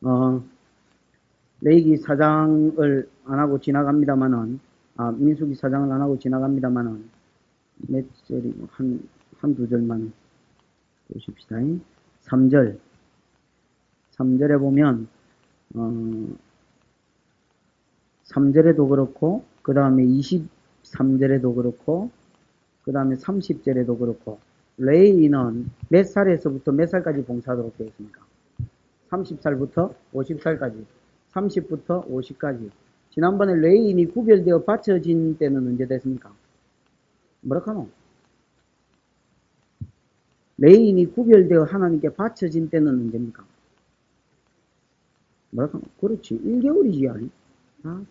어, 레이기 사장을 안 하고 지나갑니다만은, 민수기 사장을 안 하고 지나갑니다만은, 몇 절이, 한두 절만 보십시다. 3절. 3절에 보면, 어, 3절에도 그렇고, 그 다음에 23절에도 그렇고, 그 다음에 30절에도 그렇고, 레이는 몇 살에서부터 몇 살까지 봉사하도록 되어 있습니까? 30살부터 50살까지, 30부터 50까지. 지난번에 레인이 구별되어 바쳐진 때는 언제 됐습니까? 뭐라카노? 레인이 구별되어 하나님께 바쳐진 때는 언제입니까? 뭐라카노? 그렇지. 1개월이지, 아니? 참.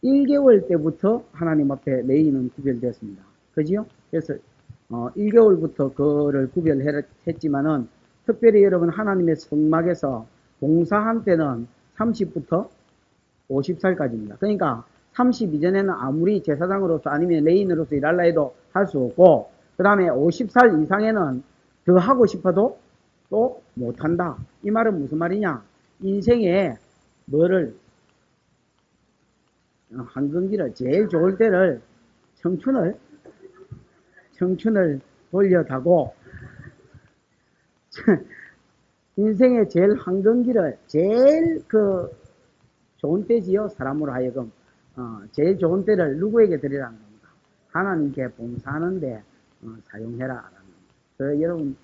1개월 때부터 하나님 앞에 레인은 구별되었습니다. 그지요? 그래서 1개월부터 그를 구별했지만은 특별히 여러분 하나님의 성막에서 봉사한 때는 30부터 50살까지입니다. 그러니까 30 이전에는 아무리 제사장으로서 아니면 레인으로서 일할라 해도 할 수 없고, 그 다음에 50살 이상에는 더 하고 싶어도 또 못한다. 이 말은 무슨 말이냐? 인생에 뭐를 한경기를 제일 좋을 때를 청춘을 돌려가고 인생의 제일 한경기를 제일 좋은 때지요. 사람으로 하여금 제일 좋은 때를 누구에게 드리라는 겁니다. 하나님께 봉사하는데 사용해라. 여러분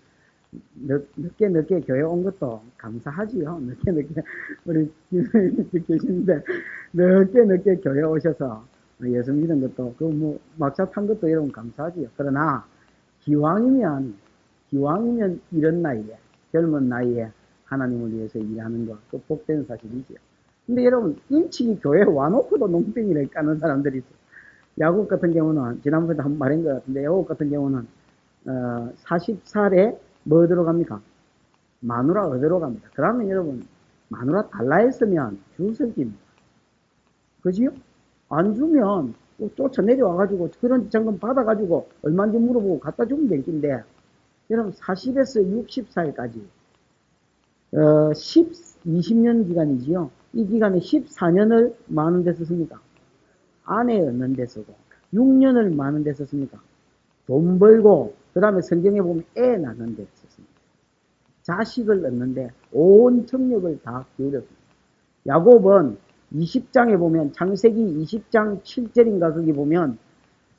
늦게 교회 온 것도 감사하지요. 늦게 우리 교수님들 계시는데 늦게 교회 오셔서 예수 믿은 것도 막차 탄 것도 여러분 감사하지요. 그러나 기왕이면 이런 나이에 젊은 나이에 하나님을 위해서 일하는 것, 또 복된 사실이지요. 근데 여러분 일찍이 교회에 와놓고도 농땡이를 까는 사람들이 있어요. 야곱 같은 경우는 지난번에 한번 말한 것 같은데, 야곱 같은 경우는 40살에 뭐 들어갑니까? 마누라 어디로 갑니다. 그러면 여러분 마누라 달라 했으면 주석입니다. 그지요? 안 주면 쫓아 내려와가지고 그런 잔금 받아가지고 얼마인지 물어보고 갖다 주면 될 긴데, 여러분 40에서 60살까지 20년 기간이지요. 이 기간에 14년을 많은 데 썼습니까? 아내 얻는 데 쓰고, 6년을 많은 데 썼습니까? 돈 벌고, 그 다음에 성경에 보면 애 낳는 데 썼습니다. 자식을 얻는데 온 청력을 다 기울였습니다. 야곱은 20장에 보면, 창세기 20장 7절인가 거기 보면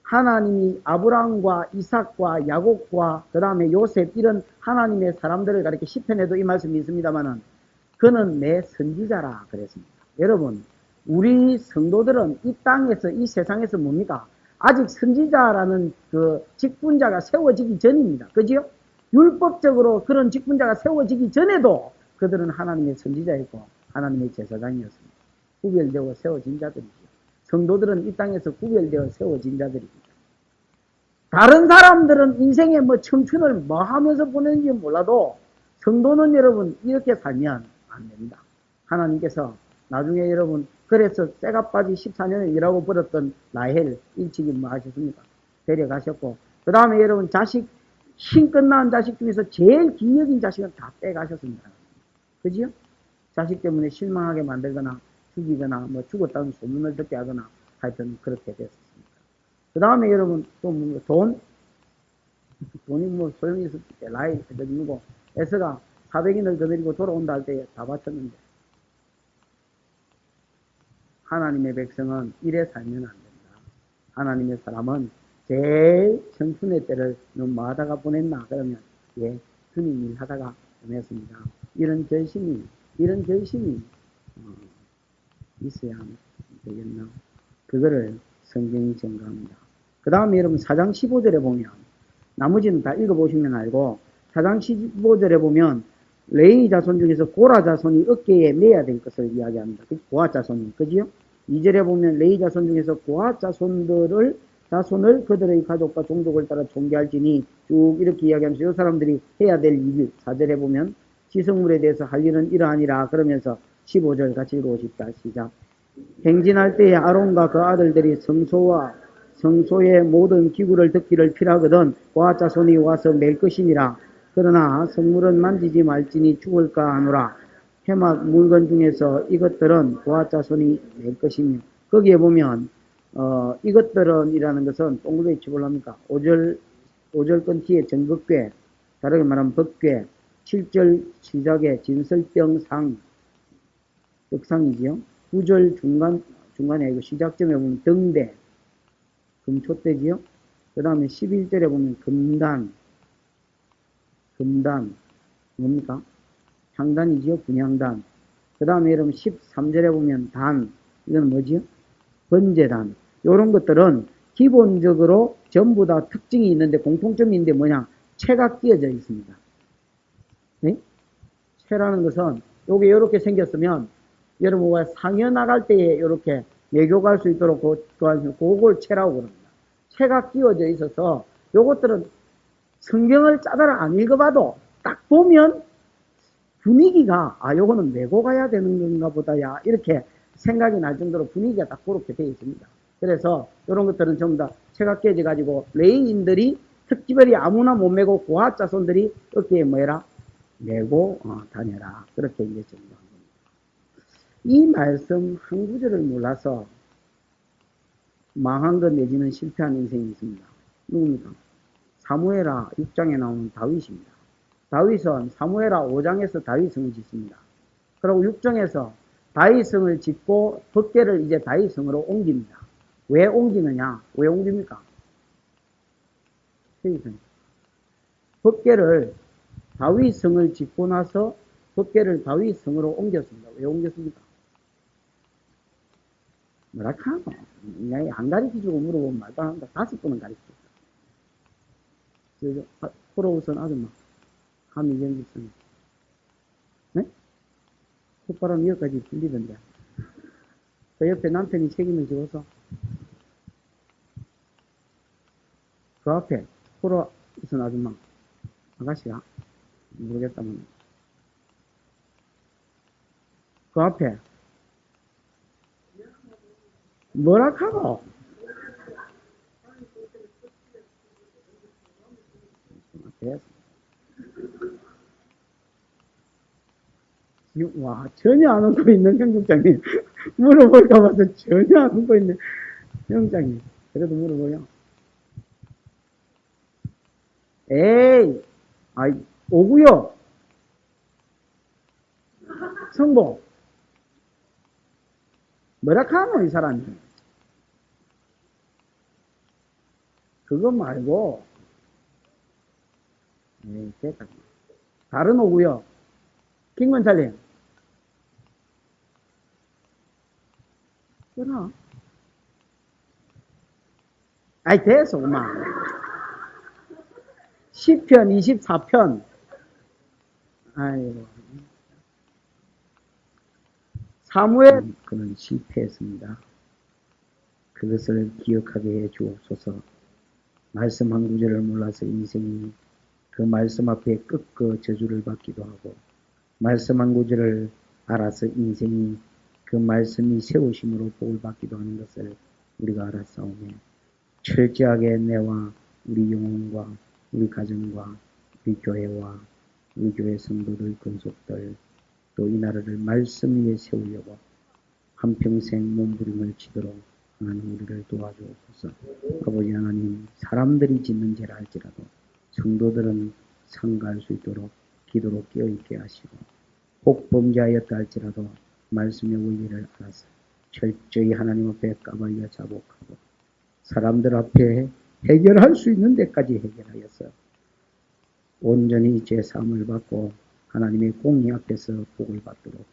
하나님이 아브라함과 이삭과 야곱과 그 다음에 요셉 이런 하나님의 사람들을 가리켜 시편에도 이 말씀이 있습니다만은 그는 내 선지자라 그랬습니다. 여러분 우리 성도들은 이 땅에서 이 세상에서 뭡니까? 아직 선지자라는 그 직분자가 세워지기 전입니다. 그지요? 율법적으로 그런 직분자가 세워지기 전에도 그들은 하나님의 선지자였고 하나님의 제사장이었습니다. 구별되고 세워진 자들이죠. 성도들은 이 땅에서 구별되어 세워진 자들입니다. 다른 사람들은 인생에 청춘을 뭐 하면서 보내는지 몰라도 성도는 여러분 이렇게 살면 안 됩니다. 하나님께서 나중에 여러분 그래서 쇠가빠지 14년을 일하고 버렸던 라헬 일찍이 뭐 하셨습니까? 데려가셨고, 그 다음에 여러분 자식 힘끝 낳은 자식 중에서 제일 기억인 자식은 다 빼가셨습니다. 그지요? 자식 때문에 실망하게 만들거나 죽이거나 죽었다는 소문을 듣게 하거나 하여튼 그렇게 됐습니다. 그 다음에 여러분 또 돈이 소용이 있을 때 라헬 해드리고 에서가 400인을 더 드리고 돌아온다 할 때 다 바쳤는데, 하나님의 백성은 이래 살면 안 된다. 하나님의 사람은 제일 청춘의 때를 너무 하다가 보냈나? 그러면 주님 일하다가 보냈습니다. 이런 결심이 있어야 되겠나? 그거를 성경이 증거합니다. 그 다음에 여러분 4장 15절에 보면, 나머지는 다 읽어보시면 알고, 4장 15절에 보면 레위 자손 중에서 고라 자손이 어깨에 매야 될 것을 이야기합니다. 고아 자손이, 그지요? 2절에 보면 레위 자손 중에서 고아 자손을 그들의 가족과 종족을 따라 존귀할지니, 쭉 이렇게 이야기하면서 이 사람들이 해야 될 일, 4절에 보면 지성물에 대해서 할 일은 이러하니라 그러면서 15절 같이 읽어보십시다. 시작. 행진할 때에 아론과 그 아들들이 성소의 모든 기구를 덮기를 필요하거든 고아 자손이 와서 맬 것이니라. 그러나 성물은 만지지 말지니 죽을까 하노라. 해막 물건 중에서 이것들은 부하 자손이 낼 것이며 거기에 보면 이것들은 이라는 것은 동그랗게 치볼랍니까? 5절 건 뒤에 정극괴, 다르게 말하면 법괴, 7절 시작에 진설병상, 역상이지요. 9절 중간에 이거 시작점에 보면 등대, 금초대지요. 그 다음에 11절에 보면 금단, 뭡니까? 향단이지요. 분향단. 그 다음에 여러분 13절에 보면 단, 이건 뭐지요? 번제단. 요런 것들은 기본적으로 전부 다 특징이 있는데 공통점이 있는데 뭐냐? 채가 끼어져 있습니다. 네? 채라는 것은 요게 요렇게 생겼으면 여러분 상여 나갈 때에 요렇게 매교 갈 수 있도록 그걸 채라고 그럽니다. 채가 끼워져 있어서 요것들은 성경을 짜다라 안 읽어봐도 딱 보면 분위기가 요거는 메고 가야 되는 건가 보다 야 이렇게 생각이 날 정도로 분위기가 딱 그렇게 되어 있습니다. 그래서 이런 것들은 전부 다 채가 깨져 가지고 레이인들이 특별히 아무나 못 메고 고아 자손들이 어깨에 뭐해라 메고 다녀라 그렇게 이제 정도한 겁니다. 이 말씀 한 구절을 몰라서 망한 것 내지는 실패한 인생이 있습니다. 누굽니까? 사무엘하 6장에 나오는 다윗입니다. 다윗은 사무엘하 5장에서 다윗성을 짓습니다. 그리고 6장에서 다윗성을 짓고 법궤를 이제 다윗성으로 옮깁니다. 왜 옮기느냐? 왜 옮깁니까? 법궤를 다윗성을 짓고 나서 법궤를 다윗성으로 옮겼습니다. 왜 옮겼습니까? 뭐라 카노? 안 가르쳐주고 물어보면 말도 안 한다. 5번은 가르쳐줬다. 코로우선 아줌마. 함이경기선. 네? 콧바람 여기까지 들리던데. 그 옆에 남편이 책임을 지어서 그 앞에 코로우선 아줌마. 아가씨가? 모르겠다만. 그 앞에 뭐라 카노? 와, 전혀 안 웃고 있는 형국장님. 물어볼까 봐서 전혀 안 웃고 있는 형장님. 그래도 물어보요. 에이, 오구요. 성보. 뭐라 카노, 이 사람이. 그거 말고, 됐다. 다른 오구요. 김건찰님. 끊어. 됐어, 그만. 10편, 24편. 아이고. 사무엘, 그는 실패했습니다. 그것을 기억하게 해 주옵소서. 말씀 한 구절을 몰라서 인생이 그 말씀 앞에 끄끄 저주를 받기도 하고, 말씀 한 구절을 알아서 인생이 그 말씀이 세우심으로 복을 받기도 하는 것을 우리가 알았사오며, 철저하게 내와 우리 영혼과 우리 가정과 우리 교회와 우리 교회 성도들 근속들 또 이 나라를 말씀 위에 세우려고 한평생 몸부림을 치도록 하나님 우리를 도와주옵소서. 아버지 하나님, 사람들이 짓는 죄라 할지라도 성도들은 상가할 수 있도록 기도로 깨어있게 하시고, 혹 범죄하였다 할지라도 말씀의 원리를 알아서 철저히 하나님 앞에 까발려 자복하고 사람들 앞에 해결할 수 있는 데까지 해결하여서 온전히 죄사함을 받고 하나님의 공의 앞에서 복을 받도록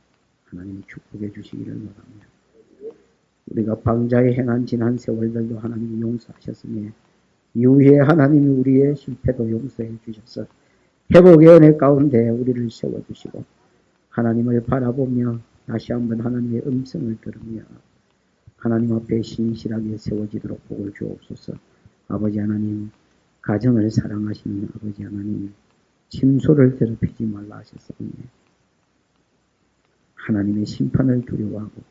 하나님이 축복해 주시기를 원합니다. 우리가 방자에 행한 지난 세월들도 하나님이 용서하셨으며 이후에 하나님이 우리의 실패도 용서해 주셔서 회복의 은혜 가운데 우리를 세워주시고 하나님을 바라보며 다시 한번 하나님의 음성을 들으며 하나님 앞에 신실하게 세워지도록 복을 주옵소서. 아버지 하나님, 가정을 사랑하시는 아버지 하나님, 침소를 괴롭히지 말라 하셨사오니 하나님의 심판을 두려워하고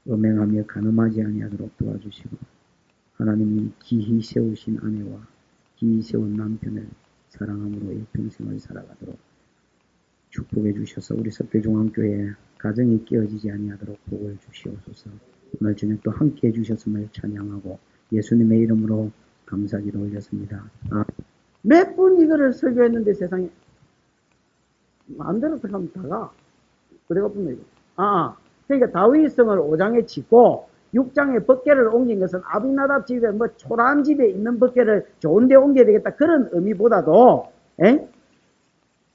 음행하며 간음하지 아니하도록 도와주시고 하나님이 기히 세우신 아내와 기히 세운 남편을 사랑함으로 일평생을 살아가도록 축복해 주셔서 우리 석대중앙교회 가정이 깨어지지 아니하도록 복을 주시옵소서. 오늘 저녁도 함께 해주셨음을 찬양하고 예수님의 이름으로 감사기도 올렸습니다. 몇 분 이거를 설교했는데 세상에 마음대로 들어가면 다가 그래가 뿐이고. 그러니까 다윗성을 5장에 짓고 6장에 법궤를 옮긴 것은 아비나답 집에 뭐 초라한 집에 있는 법궤를 좋은 데 옮겨야 되겠다 그런 의미보다도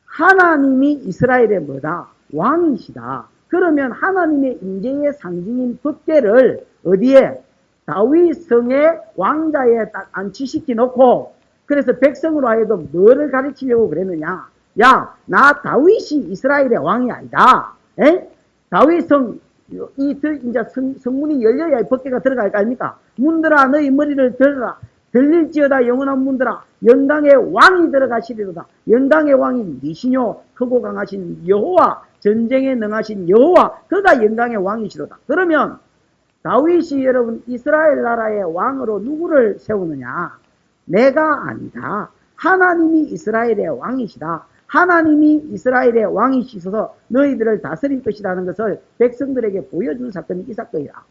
하나님이 이스라엘의 뭐다? 왕이시다. 그러면 하나님의 임재의 상징인 법궤를 어디에? 다윗성의 왕자에 딱 안치시켜 놓고 그래서 백성으로 하여금 뭐를 가르치려고 그랬느냐? 야, 나 다윗이 이스라엘의 왕이 아니다. 다윗성 이제 성문이 열려야 법궤가 들어갈 거 아닙니까? 문들아 너희 머리를 들어라. 들릴지어다 영원한 문들아 영광의 왕이 들어가시리로다. 영광의 왕이 니시뇨 크고 강하신 여호와 전쟁에 능하신 여호와 그가 영광의 왕이시로다. 그러면 다윗이 여러분 이스라엘 나라의 왕으로 누구를 세우느냐? 내가 아니다. 하나님이 이스라엘의 왕이시다. 하나님이 이스라엘의 왕이시셔서 너희들을 다스릴 것이라는 것을 백성들에게 보여준 사건이 이 사건이다.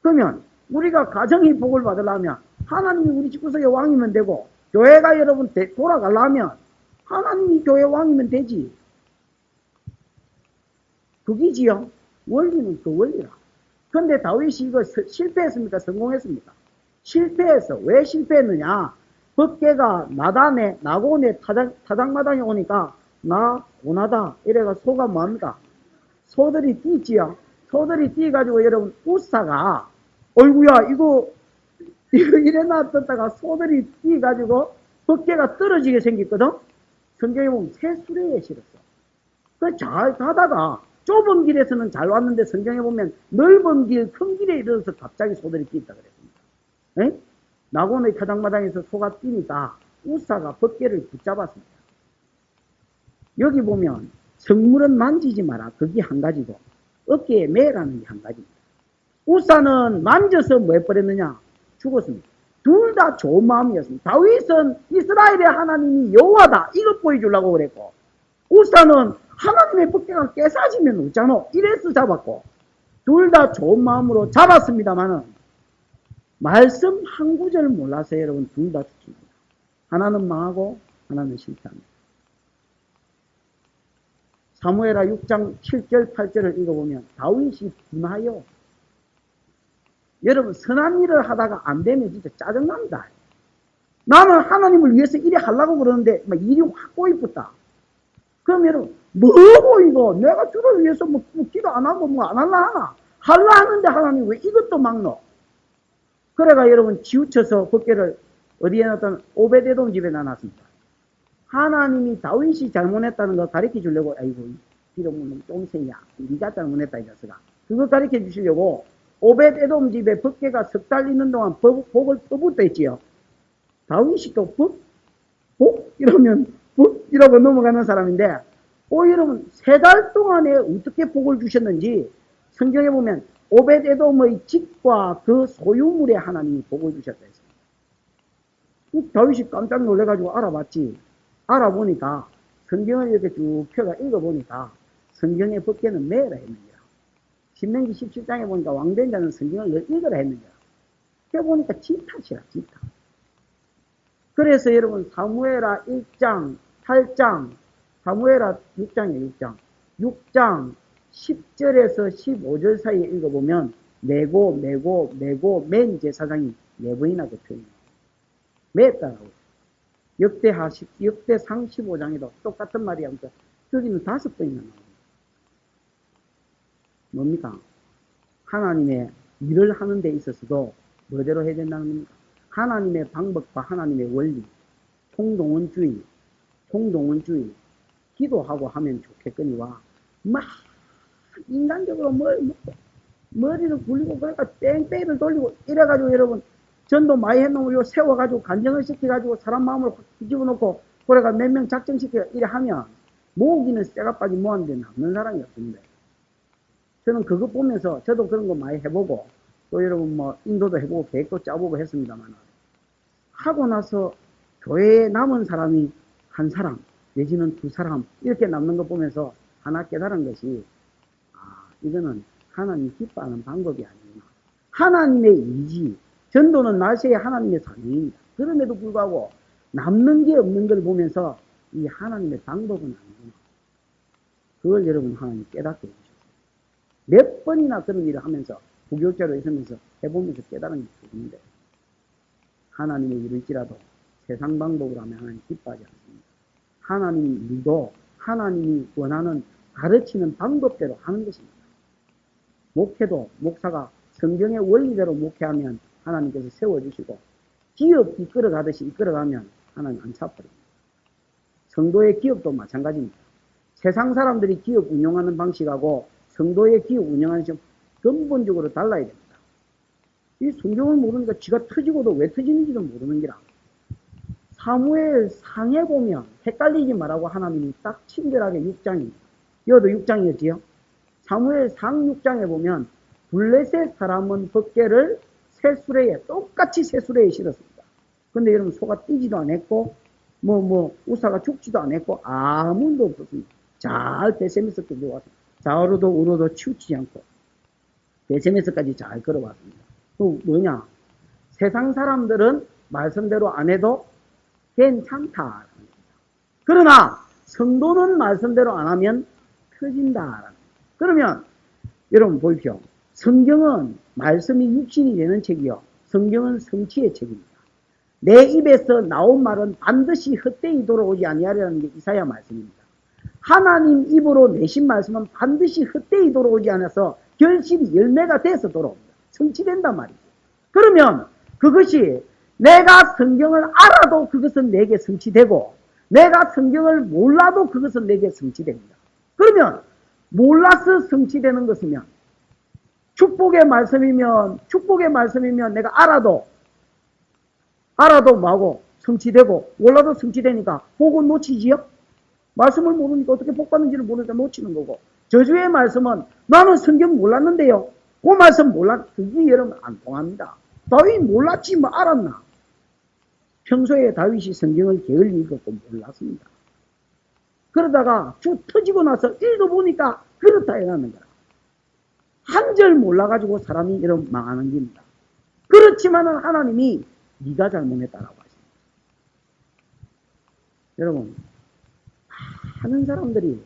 그러면 우리가 가정이 복을 받으려면 하나님이 우리 집구석의 왕이면 되고 교회가 여러분 돌아가려면 하나님이 교회 왕이면 되지. 그기지요. 원리는 그 원리라. 그런데 다윗이 이거 실패했습니까? 성공했습니까? 실패했어. 왜 실패했느냐? 법궤가 나곤의 타작마당에 오니까 나 고나다 이래가 소가 뭐합니까? 소들이 뛰지요. 소들이 뛰어가지고 여러분 우사가 어이구야 이거 이래 놔뒀다가 소들이 뛰어가지고 법궤가 떨어지게 생겼거든. 성경에 보면 새 수레에 실었어. 그 잘 가다가 좁은 길에서는 잘 왔는데 성경에 보면 넓은 길, 큰 길에 이르러서 갑자기 소들이 뛰었다 그랬습니다. 나곤의 타작마당에서 소가 뛰니까 우사가 법궤를 붙잡았습니다. 여기 보면 성물은 만지지 마라. 그게 한 가지고 어깨에 매라는 게 한 가지입니다. 우사는 만져서 뭐 해버렸느냐? 죽었습니다. 둘 다 좋은 마음이었습니다. 다윗은 이스라엘의 하나님이 여호와다 이것 보여주려고 그랬고 우사는 하나님의 법궤가 깨사지면 어쩌노? 이래서 잡았고 둘 다 좋은 마음으로 잡았습니다만은 말씀 한 구절 몰라서 여러분 둘 다 죽습니다. 하나는 망하고 하나는 실패합니다. 사무엘하 6장 7절 8절을 읽어보면 다윗이 분하여 여러분 선한 일을 하다가 안 되면 진짜 짜증납니다. 나는 하나님을 위해서 이래 하려고 그러는데 막 일이 확 꼬이붙다. 그럼 여러분 뭐고 이거 내가 주를 위해서 뭐 기도 안 하고 뭐 안 할라 하나? 할라 하는데 하나님 왜 이것도 막노? 그래가 여러분 치우쳐서 법궤를 어디에 놨다면 오베데돔 집에 놔놨습니다. 하나님이 다윗이 잘못했다는 거 가르쳐 주려고 아이고 빌어먹는 똥생이야 네가 잘못했다 이 자식아 그거 가르쳐 주시려고 오벳에돔 집에 법궤가 석 달 있는 동안 복을 퍼붓다 했지요. 다윗이 또 복? 이러면 복? 이러고 넘어가는 사람인데 여러분 3달 동안에 어떻게 복을 주셨는지 성경에 보면 오벳에돔의 집과 그 소유물에 하나님이 복을 주셨다 했습니다. 다윗이 깜짝 놀래가지고 알아봤지. 알아보니까 성경을 이렇게 쭉 펴가 읽어보니까 성경의 법궤는 매라 했느니라. 신명기 17장에 보니까 왕된 자는 성경을 읽으라 했느니라. 해보니까 지 탓이라 지 탓. 그래서 여러분 사무엘하 1장 8장 사무엘하 6장이에요. 6장 10절에서 15절 사이에 읽어보면 매고 맨 제사장이 4번이나 그 표현이에요. 맸다라고. 역대상 15장에도 똑같은 말이 하면서 여기는 5번이나 나옵니다. 뭡니까? 하나님의 일을 하는 데 있어서도 뭐대로 해야 된다는 겁니까? 하나님의 방법과 하나님의 원리, 통동원주의, 기도하고 하면 좋겠거니와 막 인간적으로 머리를 굴리고 그러니까 뺑뺑이를 돌리고 이래가지고 여러분 전도 많이 해놓으면 요 세워가지고 간정을 시켜가지고 사람 마음을 확 뒤집어 놓고 그래가 몇 명 작정시켜 이래 하면 모으기는 쇠가 빠진 모았는데 남는 사람이 없습니다. 저는 그거 보면서 저도 그런 거 많이 해보고 또 여러분 뭐 인도도 해보고 계획도 짜보고 했습니다만 하고 나서 교회에 남은 사람이 한 사람 내지는 두 사람 이렇게 남는 거 보면서 하나 깨달은 것이 이거는 하나님 기뻐하는 방법이 아니구나. 하나님의 의지, 전도는 날새에 하나님의 사명입니다. 그럼에도 불구하고 남는 게 없는 걸 보면서 이 하나님의 방법은 아니구나. 그걸 여러분 하나님 깨닫게 해주셨어요. 몇 번이나 그런 일을 하면서 부교육자로 있으면서 해보면서 깨달은 게 있는데 하나님의 일일지라도 세상 방법으로 하면 하나님 기뻐하지 않습니다. 하나님 일도 하나님이 원하는 가르치는 방법대로 하는 것입니다. 목회도 목사가 성경의 원리대로 목회하면 하나님께서 세워주시고 기업 이끌어가듯이 이끌어가면 하나님 안 차버립니다. 성도의 기업도 마찬가지입니다. 세상 사람들이 기업 운영하는 방식하고 성도의 기업 운영하는 방식 근본적으로 달라야 됩니다. 이 성경을 모르니까 지가 터지고도 왜 터지는지도 모르는 기라. 사무엘 상에 보면 헷갈리지 말라고 하나님이 딱 친절하게 6장입니다. 여도 6장이었지요. 사무엘 상 6장에 보면 블레셋 사람은 덮개를 새 수레에 똑같이 새 수레에 실었습니다. 근데 여러분 소가 뛰지도 않았고 우사가 죽지도 않았고 아무 일도 없었습니다. 잘 베세메스까지 들어왔습니다. 좌우로도 우로도 치우치지 않고 베세메스까지 잘 걸어왔습니다. 그 뭐냐? 세상 사람들은 말씀대로 안 해도 괜찮다. 그러나 성도는 말씀대로 안 하면 터진다. 그러면 여러분 보십시오. 성경은 말씀이 육신이 되는 책이요. 성경은 성취의 책입니다. 내 입에서 나온 말은 반드시 헛되이 돌아오지 아니하리라는 게 이사야 말씀입니다. 하나님 입으로 내신 말씀은 반드시 헛되이 돌아오지 않아서 결실이 열매가 돼서 돌아옵니다. 성취된단 말이죠. 그러면 그것이 내가 성경을 알아도 그것은 내게 성취되고 내가 성경을 몰라도 그것은 내게 성취됩니다. 그러면 몰라서 성취되는 것이면 축복의 말씀이면 내가 알아도 뭐하고 성취되고 몰라도 성취되니까 복은 놓치지요? 말씀을 모르니까 어떻게 복 받는지를 모르니까 놓치는 거고 저주의 말씀은 나는 성경 몰랐는데요. 그 말씀 그게 여러분 안 통합니다. 다윗 몰랐지 뭐 알았나? 평소에 다윗이 성경을 게을리 읽었고 몰랐습니다. 그러다가 쭉 터지고 나서 읽어보니까 그렇다 해가는 거라. 한 절 몰라가지고 사람이 여러분 망하는 겁니다. 그렇지만은 하나님이 네가 잘못했다라고 하십니다. 여러분 많은 사람들이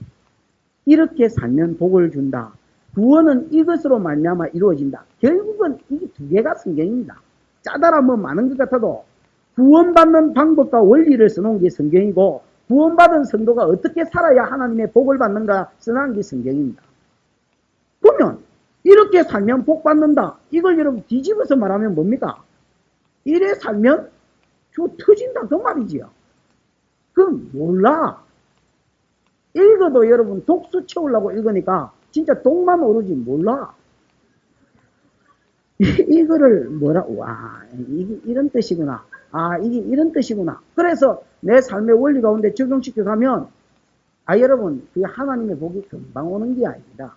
이렇게 살면 복을 준다. 구원은 이것으로 말미암아 이루어진다. 결국은 이 두 개가 성경입니다. 짜다라 뭐 많은 것 같아도 구원받는 방법과 원리를 써놓은 게 성경이고 구원받은 성도가 어떻게 살아야 하나님의 복을 받는가 써놓은 게 성경입니다. 보면 이렇게 살면 복 받는다. 이걸 여러분 뒤집어서 말하면 뭡니까? 이래 살면 저 터진다 그 말이지요. 그럼 몰라. 읽어도 여러분 독수 채우려고 읽으니까 진짜 독만 오르지 몰라. 이거를 이게 이런 뜻이구나. 이게 이런 뜻이구나. 그래서 내 삶의 원리 가운데 적용시켜 가면 여러분 그게 하나님의 복이 금방 오는 게 아닙니다.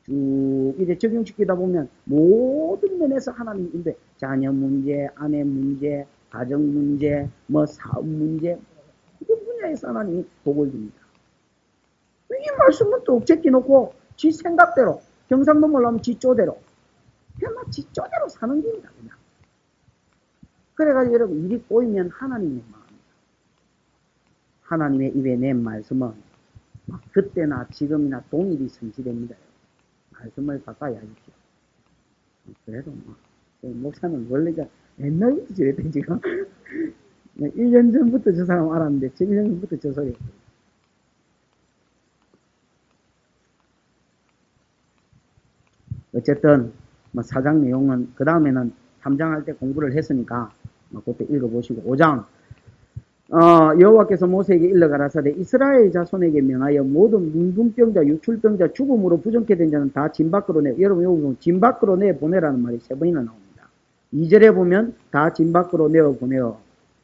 쭉 이제 적용시키다 보면 모든 면에서 하나님인데 자녀 문제, 아내 문제, 가정 문제, 사업 문제 모든 분야에서 하나님이 복을 줍니다. 이 말씀은 또 제끼놓고 지 생각대로 경상도 몰라면 지 쪼대로 그냥 지 쪼대로 사는 겁니다. 그냥. 그래가지고 여러분 일이 꼬이면 하나님의 마음입니다. 하나님의 입에 낸 말씀은 그때나 지금이나 동일이 성취됩니다. 말씀을 가까이 하십시오. 그래도 목사는 원래가 옛날부터 저랬대 지금 1년 전부터 저 사람 알았는데 1년 전부터 저 소리 했어요. 어쨌든 사장 내용은 그 다음에는 3장 할 때 공부를 했으니까 그때 읽어보시고 5장 여호와께서 모세에게 일러 가라사대 이스라엘 자손에게 명하여 모든 문둥병자 유출병자 죽음으로 부정케 된 자는 다 진 밖으로 여러분 여기 보면 진 밖으로 내보내라는 말이 3번이나 나옵니다. 2절에 보면 다 진 밖으로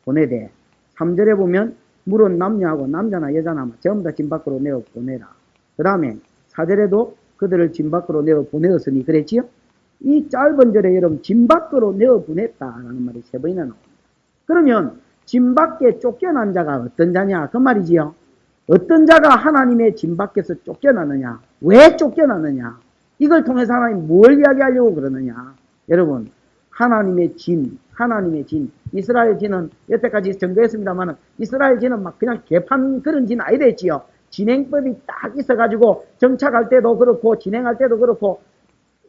보내되 3절에 보면 물은 남녀하고 남자나 여자나 전부 다 진 밖으로 내어보내라. 그 다음에 4절에도 그들을 진 밖으로 내어보내었으니 그랬지요? 이 짧은 절에 여러분 진 밖으로 내어보냈다라는 말이 3번이나 나옵니다. 그러면 진 밖에 쫓겨난 자가 어떤 자냐 그 말이지요. 어떤 자가 하나님의 진 밖에서 쫓겨나느냐, 왜 쫓겨나느냐, 이걸 통해서 하나님 뭘 이야기하려고 그러느냐. 여러분, 하나님의 진, 이스라엘 진은 여태까지 전도했습니다만 이스라엘 진은 막 그냥 개판 그런 진 아니랬지요. 진행법이 딱 있어가지고 정착할 때도 그렇고 진행할 때도 그렇고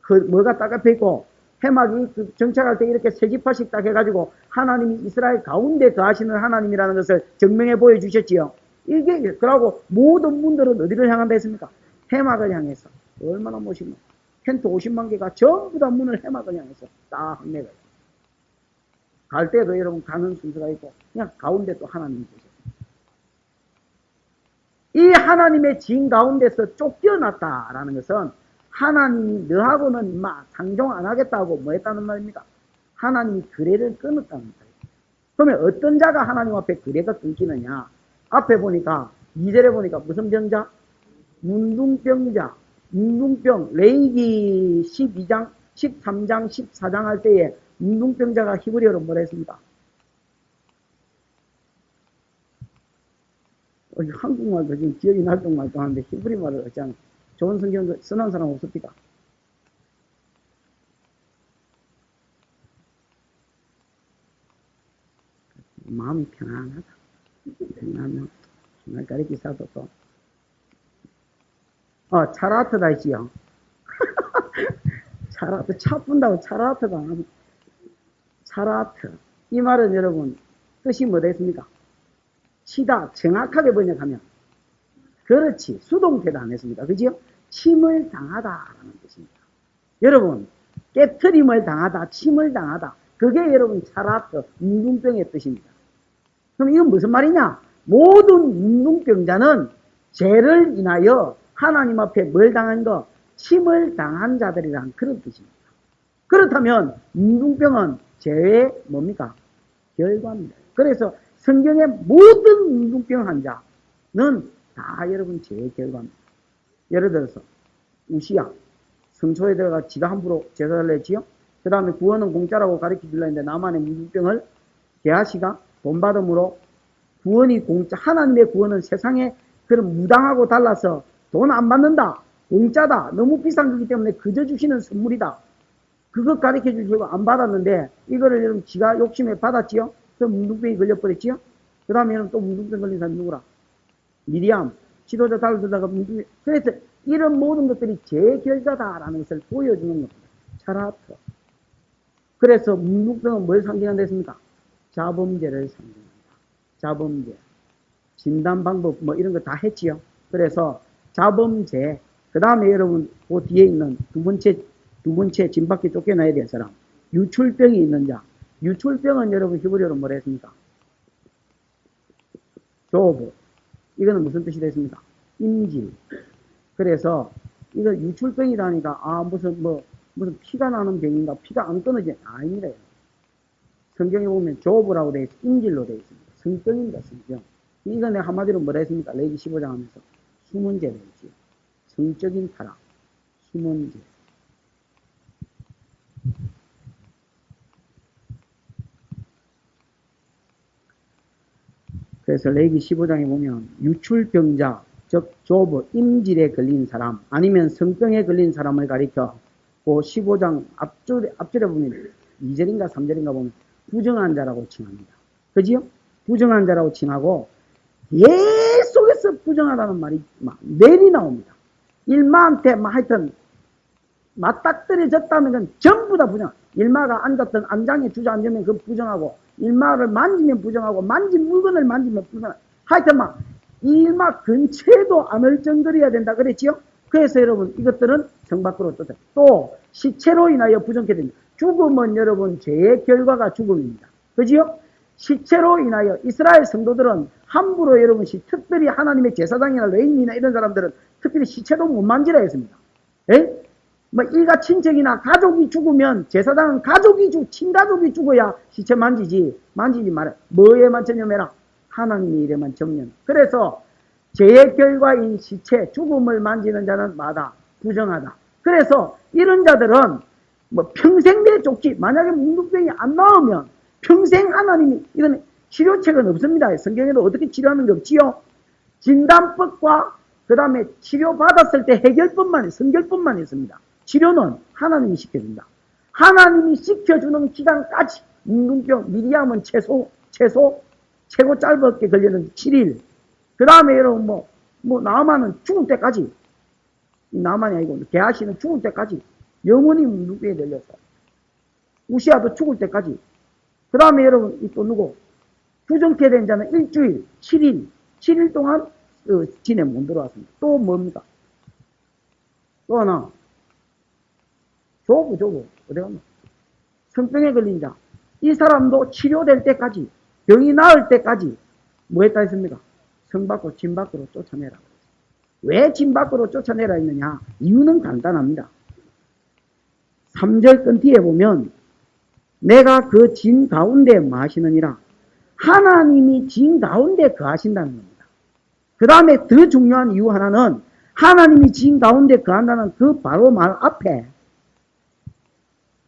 그 뭐가 딱 앞에 있고 해막이 정착할 때 이렇게 세 지파씩 딱 해가지고 하나님이 이스라엘 가운데 거하시는 하나님이라는 것을 증명해 보여주셨지요. 이게 그러고 모든 문들은 어디를 향한다 했습니까? 해막을 향해서. 얼마나 멋있노. 텐트 50만 개가 전부 다 문을 해막을 향해서 딱 내가 갈 때도 여러분 가는 순서가 있고 그냥 가운데 또 하나님이 계셨어요. 이 하나님의 진 가운데서 쫓겨났다라는 것은 하나님이 너하고는 막 상종 안 하겠다고 뭐 했다는 말입니까? 하나님이 거래를 끊었다는 말이에요. 그러면 어떤 자가 하나님 앞에 거래가 끊기느냐? 앞에 보니까 2절에 보니까 무슨 병자? 문둥병자. 문둥병. 레위기 12장, 13장, 14장 할 때에 문둥병자가 히브리어로 뭐라 했습니까? 한국말도 지금 기억이 날 정말도 하는데 히브리 말을 어찌하면 좋은 성경 쓰는 사람 없습니까? 마음이 편안하다. 편안하면 정말 가르치사도 또 차라트다 있지요. 차라트, 차 분다고 차라트가 차라트. 이 말은 여러분 뜻이 뭐 됐습니까? 치다. 정확하게 번역하면 그렇지. 수동태도 안 했습니다. 그지요? 침을 당하다라는 뜻입니다. 여러분 깨트림을 당하다, 침을 당하다. 그게 여러분 차라트, 문둥병의 뜻입니다. 그럼 이건 무슨 말이냐? 모든 문둥병자는 죄를 인하여 하나님 앞에 뭘 당한 거? 침을 당한 자들이란 그런 뜻입니다. 그렇다면 문둥병은 죄의 뭡니까? 결과입니다. 그래서 성경의 모든 문둥병 환자는 다 여러분 죄의 결과입니다. 예를 들어서 우시야 성소에 들어가 지가 함부로 제사를 냈지요. 그 다음에 구원은 공짜라고 가르쳐주려 했는데 나만의 문둥병을 게하시가 돈 받음으로 구원이 공짜, 하나님의 구원은 세상에 그런 무당하고 달라서 돈 안 받는다, 공짜다, 너무 비싼 거기 때문에 그저 주시는 선물이다. 그것 가르쳐 주시고 안 받았는데 이거를 여러분 지가 욕심에 받았지요. 그럼 문둥병이 걸려버렸지요. 그 다음에 여러분 또 문둥병 걸린 사람이 누구라? 미리암 지도자 달을 들다가 문둥병. 그래서 이런 모든 것들이 제 결과다라는 것을 보여주는 겁니다. 차라트. 그래서 문둥병은 뭘 상징한다 했습니까? 자범죄를 상징한다. 자범죄. 진단 방법 뭐 이런 거 다 했지요. 그래서 자범죄. 그 다음에 여러분 그 뒤에 있는 두 번째 진 밖에 쫓겨나야 될 사람. 유출병이 있는 자. 유출병은 여러분 히브리어로 뭐라 했습니까? 조부. 이거는 무슨 뜻이 됐습니까? 임질. 그래서 이거 유출병이라니까 무슨 피가 나는 병인가, 피가 안 끊어지는 아닙니다. 성경에 보면 조부라고 되어 있어. 임질로 되어 있습니다. 성병입니다. 성병. 이거 내가 한마디로 뭐라 했습니까? 레위기 15장 하면서 수문제로 했지요. 성적인 타락, 수문제. 그래서 레위기 15장에 보면 유출병자, 즉 조부, 임질에 걸린 사람 아니면 성병에 걸린 사람을 가리켜 그 15장 앞줄에 보면 2절인가 3절인가 보면 부정한 자라고 칭합니다. 그지요? 부정한 자라고 칭하고 계속해서 부정하다는 말이 막 내리 나옵니다. 일마한테 하여튼 맞닥뜨려졌다는 건 전부 다 부정. 일마가 앉았던 안장에 주저앉으면 그건 부정하고, 일마를 만지면 부정하고, 만진 물건을 만지면 부정하고, 하여튼 이 일마 근처에도 안 얼쩡거려야 된다 그랬지요? 그래서 여러분 이것들은 성 밖으로 떴다. 또 시체로 인하여 부정케 됩니다. 죽음은 여러분 죄의 결과가 죽음입니다. 그지요? 시체로 인하여 이스라엘 성도들은 함부로 여러분 특별히 하나님의 제사장이나 레위인이나 이런 사람들은 특별히 시체도 못 만지라 했습니다. 에? 일가 친척이나 가족이 죽으면 제사장은 친가족이 죽어야 시체 만지지 말아. 뭐에만 전념해라? 하나님의 일에만 정념. 그래서 죄의 결과인 시체, 죽음을 만지는 자는 마다 부정하다. 그래서 이런 자들은 평생 내 족지, 만약에 문둥병이 안 나오면 평생 하나님이 이건 치료책은 없습니다. 성경에도 어떻게 치료하는 게 없지요. 진단법과 그 다음에 치료받았을 때 해결법만, 성결법만 있습니다. 치료는 하나님이 시켜준다. 하나님이 시켜주는 기간까지 임금병, 미리하면 최고 짧게 걸리는 7일. 그 다음에 여러분 나아만은 죽을 때까지, 나아만이 아니고 게하시는 죽을 때까지 영원히 문둥병에 걸려서, 우시아도 죽을 때까지. 그 다음에 여러분 또 누구? 부정케 된 자는 일주일, 7일 동안 진에 못 들어왔습니다. 또 뭡니까? 또 하나. 조부. 어디 갔나? 성병에 걸린 자. 이 사람도 치료될 때까지, 병이 나을 때까지 뭐 했다 했습니까? 성 밖으로, 진 밖으로 쫓아내라. 왜 진 밖으로 쫓아내라 했느냐? 이유는 간단합니다. 3절 끝 뒤에 보면 내가 그 진 가운데 마시느니라. 하나님이 진 가운데 거하신다는 겁니다. 그 다음에 더 중요한 이유 하나는 하나님이 진 가운데 거한다는 그 바로 말 앞에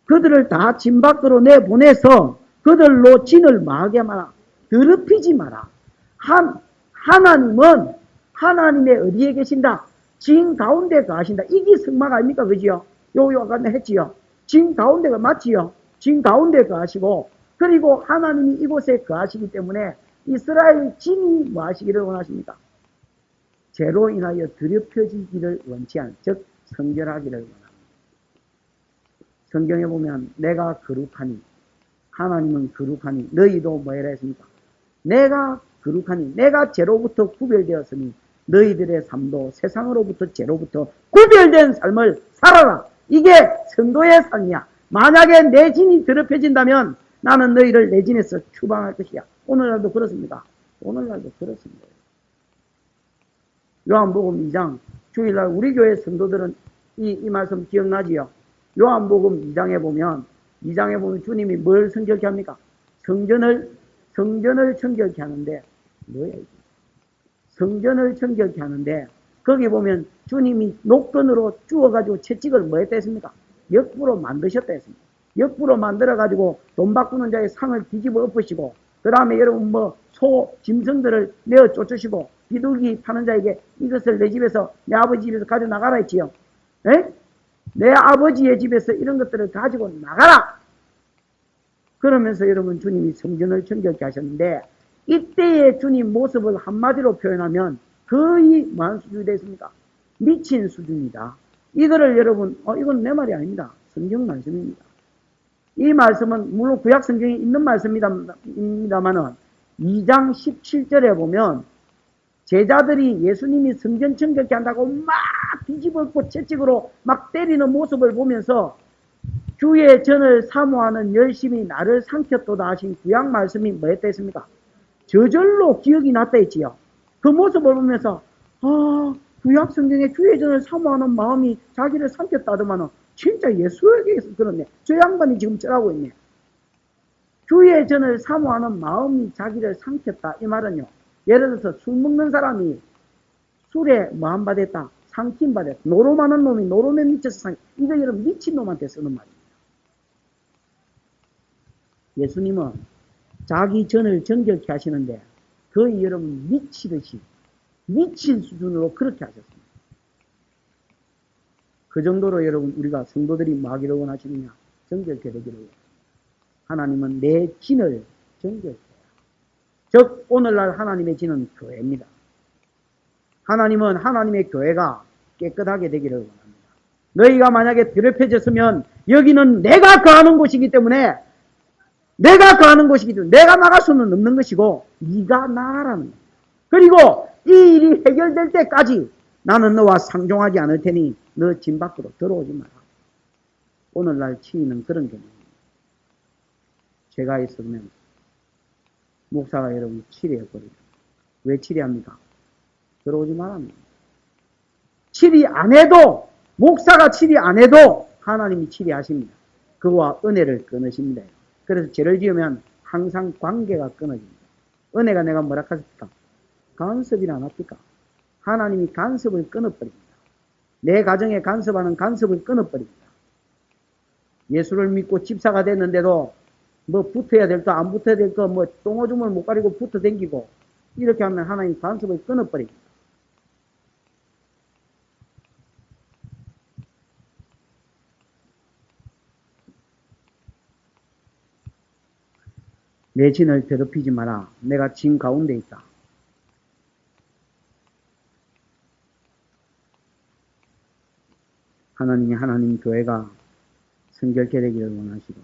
그들을 다 진 밖으로 내보내서 그들로 진을 마하게 마라. 더럽히지 마라. 하나님은 하나님의 어디에 계신다? 진 가운데 거하신다. 이게 성막 아닙니까? 그지요? 아까 했지요? 진 가운데가 맞지요? 진 가운데 거하시고, 그리고 하나님이 이곳에 거하시기 때문에 이스라엘 진이 뭐 하시기를 원하십니까? 죄로 인하여 더럽혀지기를 원치 않은, 즉 성결하기를 원합니다. 성경에 보면 내가 거룩하니, 하나님은 거룩하니 너희도 뭐라 했습니까? 내가 거룩하니, 내가 죄로부터 구별되었으니 너희들의 삶도 세상으로부터 죄로부터 구별된 삶을 살아라. 이게 성도의 삶이야. 만약에 내 진이 더럽혀진다면 나는 너희를 내 진에서 추방할 것이야. 오늘날도 그렇습니다. 오늘날도 그렇습니다. 요한복음 2장, 주일날 우리 교회 성도들은 이 말씀 기억나지요? 요한복음 2장에 보면 주님이 뭘 성결케 합니까? 성전을 청결케 하는데, 뭐야 이게? 성전을 청결케 하는데, 거기 보면 주님이 녹건으로 주워가지고 채찍을 뭐 했다 했습니까? 역부로 만드셨다 했습니다. 역부로 만들어가지고 돈 바꾸는 자의 상을 뒤집어 엎으시고, 그 다음에 여러분 짐승들을 내어 쫓으시고, 비둘기 파는 자에게 이것을 내 집에서, 내 아버지 집에서 가져 나가라 했지요. 에? 내 아버지의 집에서 이런 것들을 가지고 나가라! 그러면서 여러분 주님이 성전을 청결케 하셨는데, 이때의 주님 모습을 한마디로 표현하면 거의 무슨 수준이 됐습니까? 미친 수준이다. 이거를 여러분, 이건 내 말이 아닙니다. 성경 말씀입니다. 이 말씀은 물론 구약 성경에 있는 말씀입니다만은 2장 17절에 보면 제자들이 예수님이 성전 청결케 한다고 막 뒤집어엎고 채찍으로 막 때리는 모습을 보면서 주의 전을 사모하는 열심히 나를 삼켰도다 하신 구약 말씀이 뭐였다 했습니까? 저절로 기억이 났다 했지요. 그 모습을 보면서 구약 성경에 주의 전을 사모하는 마음이 자기를 삼켰다 하더만은 진짜 예수에게서 그렇네. 저 양반이 지금 저라고 있네. 주의 전을 사모하는 마음이 자기를 삼켰다. 이 말은요. 예를 들어서 술 먹는 사람이 술에 뭐안 받았다. 삼킴 받았다. 노름하는 놈이 노름에 미쳐서 삼킴. 이거 여러분 미친 놈한테 쓰는 말입니다. 예수님은 자기 전을 정결케 하시는데 거의 여러분 미치듯이 미친 수준으로 그렇게 하셨습니다. 그 정도로 여러분 우리가 성도들이 뭐 하기를 원하시느냐? 정결케 되기를 원하십니다. 하나님은 내 진을 정결케 해야. 즉 오늘날 하나님의 진은 교회입니다. 하나님은 하나님의 교회가 깨끗하게 되기를 원합니다. 너희가 만약에 더럽혀졌으면 여기는 내가 거하는 곳이기 때문에 내가 나갈 수는 없는 것이고 네가 나가라는 겁니다. 그리고 이 일이 해결될 때까지 나는 너와 상종하지 않을 테니 너 진 밖으로 들어오지 마라. 오늘날 치의는 그런 개념입니다. 제가 있으면 목사가 여러분 치리해버리죠. 왜 치리합니까? 들어오지 말라는 겁니다. 치리 안 해도 목사가 치리 안 해도 하나님이 치리하십니다. 그와 은혜를 끊으십니다. 그래서 죄를 지으면 항상 관계가 끊어집니다. 은혜가 내가 뭐라 하십니까? 간섭이라 안 합니까? 하나님이 간섭을 끊어버립니다. 내 가정에 간섭하는 간섭을 끊어버립니다. 예수를 믿고 집사가 됐는데도 뭐 붙어야 될 거, 안 붙어야 될 거, 뭐 똥오줌을 못 가리고 붙어 댕기고, 이렇게 하면 하나님 관습을 끊어버립니다. 내 진을 더럽히지 마라. 내가 진 가운데 있다. 하나님이 하나님 교회가 성결케 되기를 원하시고,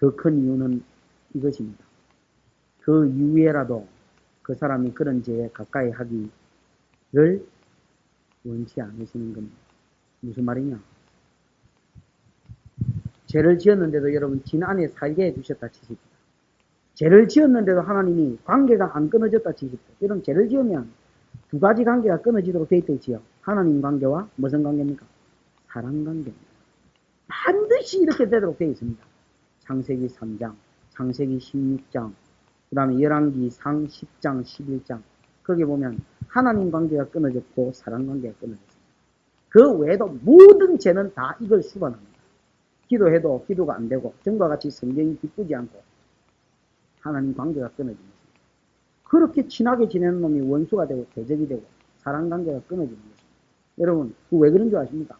더 큰 이유는 이것입니다. 그 이후에라도 그 사람이 그런 죄에 가까이 하기를 원치 않으시는 겁니다. 무슨 말이냐? 죄를 지었는데도 여러분 진 안에 살게 해주셨다 치십니다. 죄를 지었는데도 하나님이 관계가 안 끊어졌다 치십니다. 여러분 죄를 지으면 두 가지 관계가 끊어지도록 되어 있지요. 하나님 관계와 무슨 관계입니까? 사랑 관계입니다. 반드시 이렇게 되도록 되어 있습니다. 창세기 3장, 창세기 16장, 그 다음에 열왕기상 10장, 11장. 거기 보면 하나님 관계가 끊어졌고 사랑 관계가 끊어졌습니다. 그 외에도 모든 죄는 다 이걸 수반합니다. 기도해도 기도가 안 되고 전과 같이 성경이 기쁘지 않고 하나님 관계가 끊어집니다. 그렇게 친하게 지내는 놈이 원수가 되고 대적이 되고 사랑 관계가 끊어지는 것입니다. 여러분, 왜 그런 줄 아십니까?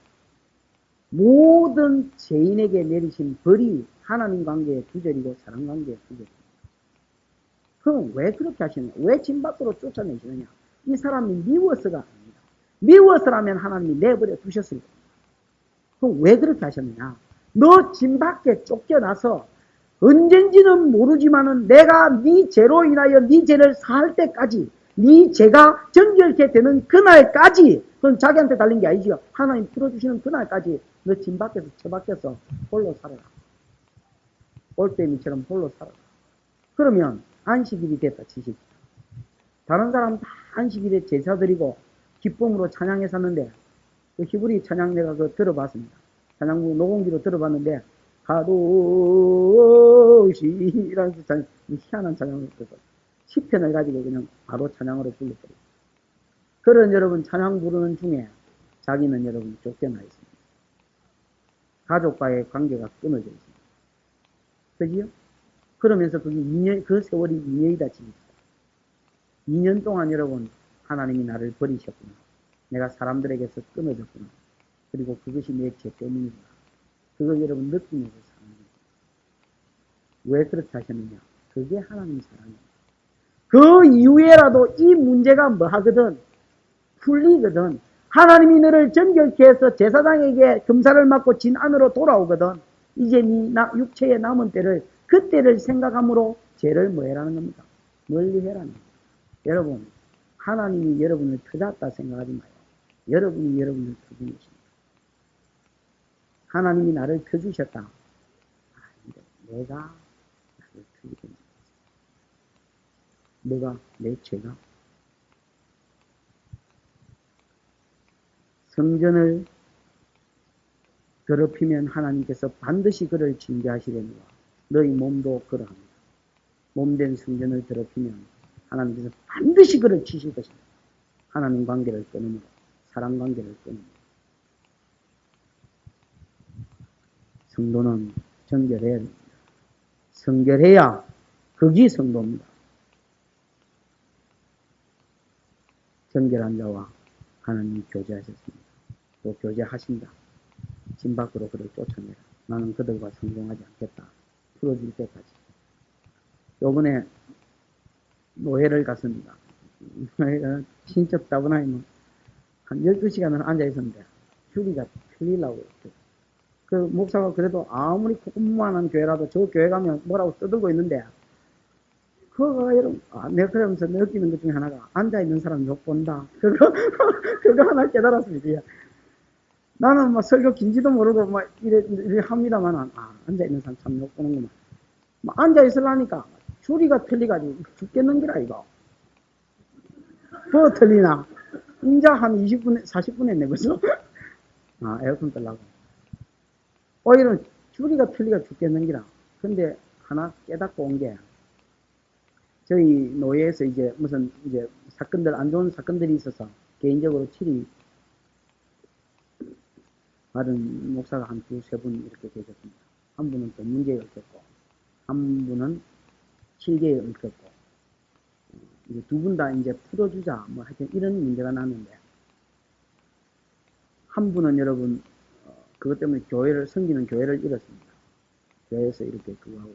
모든 죄인에게 내리신 벌이 하나님 관계의 두절이고 사랑 관계의 두절입니다. 그럼 왜 그렇게 하시느냐? 왜 진 밖으로 쫓아내시느냐? 이 사람이 미워서가 아닙니다. 미워서라면 하나님이 내버려 두셨을 겁니다. 그럼 왜 그렇게 하셨느냐? 너 진 밖에 쫓겨나서 언젠지는 모르지만은 내가 네 죄로 인하여 네 죄를 사할 때까지 네 죄가 정결케 되는 그날까지, 그건 자기한테 달린 게 아니지요. 하나님 풀어주시는 그날까지 너 진 밖에서 처박혀서 홀로 살아라. 올빼미처럼 홀로 살아라. 그러면 안식일이 됐다 치십시오. 다른 사람 다 안식일에 제사 드리고 기쁨으로 찬양해 샀는데 그 히브리 찬양 내가 들어봤습니다. 찬양부 녹음기로 들어봤는데 가도시라는 희한한 찬양을 듣고 시편을 가지고 그냥 바로 찬양으로 불러버려요. 그런 여러분 찬양 부르는 중에 자기는 여러분 쫓겨나 있습니다. 가족과의 관계가 끊어져 있습니다. 그지요? 그러면서 그게 2년, 그 세월이 2년이다 치십시오. 2년 동안 여러분 하나님이 나를 버리셨구나. 내가 사람들에게서 끊어졌구나. 그리고 그것이 내 죄 때문이구나. 그걸 여러분 느끼면서 사는 겁니다. 왜 그렇게 하셨느냐? 그게 하나님 사랑입니다. 그 이후에라도 이 문제가 뭐 하거든? 풀리거든. 하나님이 너를 정결케 해서 제사장에게 금사를 맞고 진 안으로 돌아오거든. 이제 네 육체의 남은 때를 그때를 생각함으로 죄를 뭐 해라는 겁니까? 멀리 해라는 겁니다. 여러분, 하나님이 여러분을 터졌다 생각하지 마요. 여러분이 여러분을 터준 것입니다. 하나님이 나를 펴주셨다. 아닌데, 내가 나를 펴게 됩니다. 뭐가? 내 죄가? 성전을 더럽히면 하나님께서 반드시 그를 징계하시려니와 너희 몸도 그러합니다. 몸된 성전을 더럽히면 하나님께서 반드시 그를 치실 것입니다. 하나님 관계를 끊으므로, 사랑 관계를 끊으므로. 성도는 정결해야 됩니다. 성결해야 그게 성도입니다. 정결한 자와 하나님이 교제하셨습니다. 또 교제하신다. 진 밖으로 그를 쫓아내라. 나는 그들과 성공하지 않겠다. 풀어줄 때까지. 요번에 노회를 갔습니다. 신적 따분하면 한 12시간을 앉아있었는데 휴리가 틀리려고 그 목사가 그래도 아무리 조그만한 교회라도 저 교회 가면 뭐라고 떠들고 있는데 그거 여러분 내가 그러면서 느끼는 것 중에 하나가 앉아있는 사람 욕 본다. 그거 하나 깨달았습니다. 나는 뭐 설교 긴지도 모르고 뭐 이래 합니다만 앉아있는 사람 참 욕 보는구만. 뭐 앉아있으려니까 줄이가 틀리가지고 죽겠는기라 이거. 뭐 틀리나? 인자 한 20분, 40분 했네 벌써. 에어컨 끌라고. 오히려 줄이가 틀리가 죽겠는기라. 근데 하나 깨닫고 온 게 저희 노예에서 이제 무슨 이제 사건들 안 좋은 사건들이 있어서 개인적으로 치리 받은 목사가 한 두세 분 이렇게 계셨습니다. 한 분은 돈 문제였었고 한 분은 7개에 얽혔고, 이제 두 분 다 이제 풀어주자, 뭐 하여튼 이런 문제가 났는데, 한 분은 여러분, 그것 때문에 교회를, 섬기는 교회를 잃었습니다. 교회에서 이렇게 그거 하고,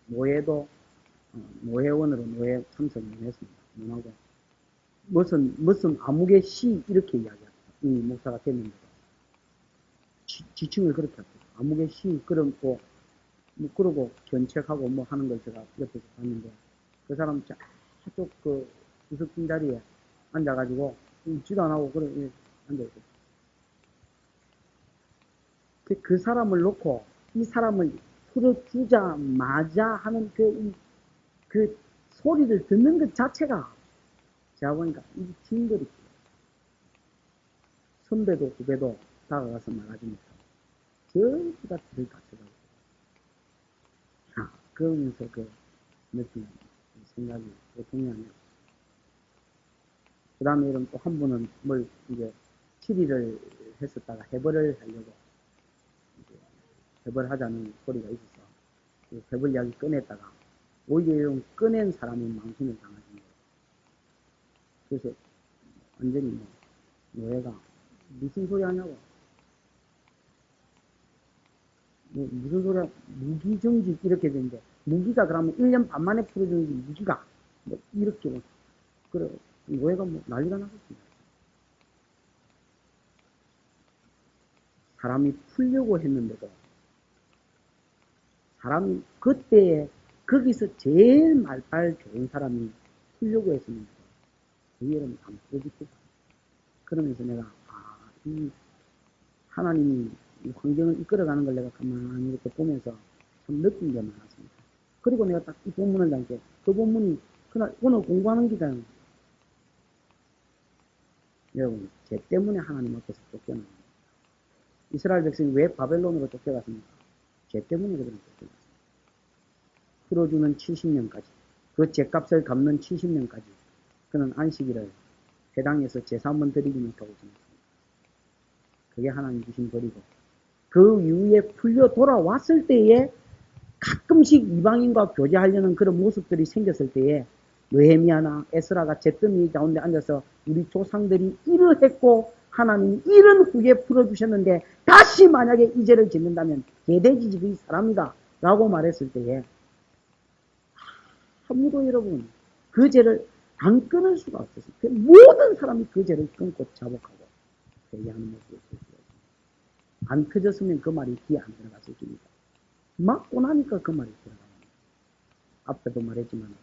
노예도, 노회원으로 노예 참석을 했습니다. 못하고, 무슨 암흑의 시, 이렇게 이야기합니다. 이 목사가 됐는데도. 지칭을 그렇게 합니다. 암흑의 시, 그러고, 뭐, 그러고 견책하고 뭐 하는 걸 제가 옆에서 봤는데, 그 사람 저쪽 그 구석진 자리에 앉아가지고, 지도 안 하고, 그래, 앉아있고. 그 사람을 놓고, 이 사람을 풀어주자마자 하는 그 소리를 듣는 것 자체가, 제가 보니까 이 징거리. 선배도 후배도 다가가서 말하지 못하고, 전부 다 들을 다쳐가고. 그러면서 그 느낌, 생각이 보통이 아니에요. 그 다음에 이런 또 한 분은 뭘 이제 7일을 했었다가 해벌을 하려고 해벌하자는 소리가 있어서 그 해벌 이야기 꺼냈다가 오히려 이런 꺼낸 사람이 망신을 당하신 거예요. 그래서 완전히 뭐 노예가 무슨 소리 하냐고, 뭐 무슨 소리야, 무기정직 이렇게 되는데, 무기가 그러면 1년 반 만에 풀어주는 게 무기가 뭐 이렇게 뭐, 그래 노예가 뭐 난리가 나겠습니다. 사람이 풀려고 했는데도 사람이 그때에 거기서 제일 말빨 좋은 사람이 풀려고 했었는데 그 여러분 안 풀어지고, 그러면서 내가 이 하나님이 이 환경을 이끌어가는 걸 내가 가만히 이렇게 보면서 참 느낀 게 많았습니다. 그리고 내가 딱 이 본문을 당게 그 본문이 그날 오늘 공부하는 기간, 여러분 죄 때문에 하나님 앞에서 쫓겨납니다. 이스라엘 백성이 왜 바벨론으로 쫓겨갔습니까? 죄 때문에 그들은 쫓겨갔습니다. 풀어주는 70년까지, 그 죄값을 갚는 70년까지 그는 안식일을 회당에서 제사 한번 드리지 못하고 지냈습니다. 그게 하나님 주신 벌이고, 그 이후에 풀려 돌아왔을 때에 가끔씩 이방인과 교제하려는 그런 모습들이 생겼을 때에 느헤미야나 에스라가 잿더미 가운데 앉아서 우리 조상들이 이러했고 하나님이 이런 후에 풀어주셨는데 다시 만약에 이 죄를 짓는다면 개돼지지 이 사람이다 라고 말했을 때에 아무도 여러분 그 죄를 안 끊을 수가 없었어요. 모든 사람이 그 죄를 끊고 자복하고 회개하는 모습을 볼 수가 있습니다. 안 터졌으면 그 말이 귀에 안 들어갔을 겁니다. 맞고 나니까 그 말이 들어갑니다. 앞에도 말했지만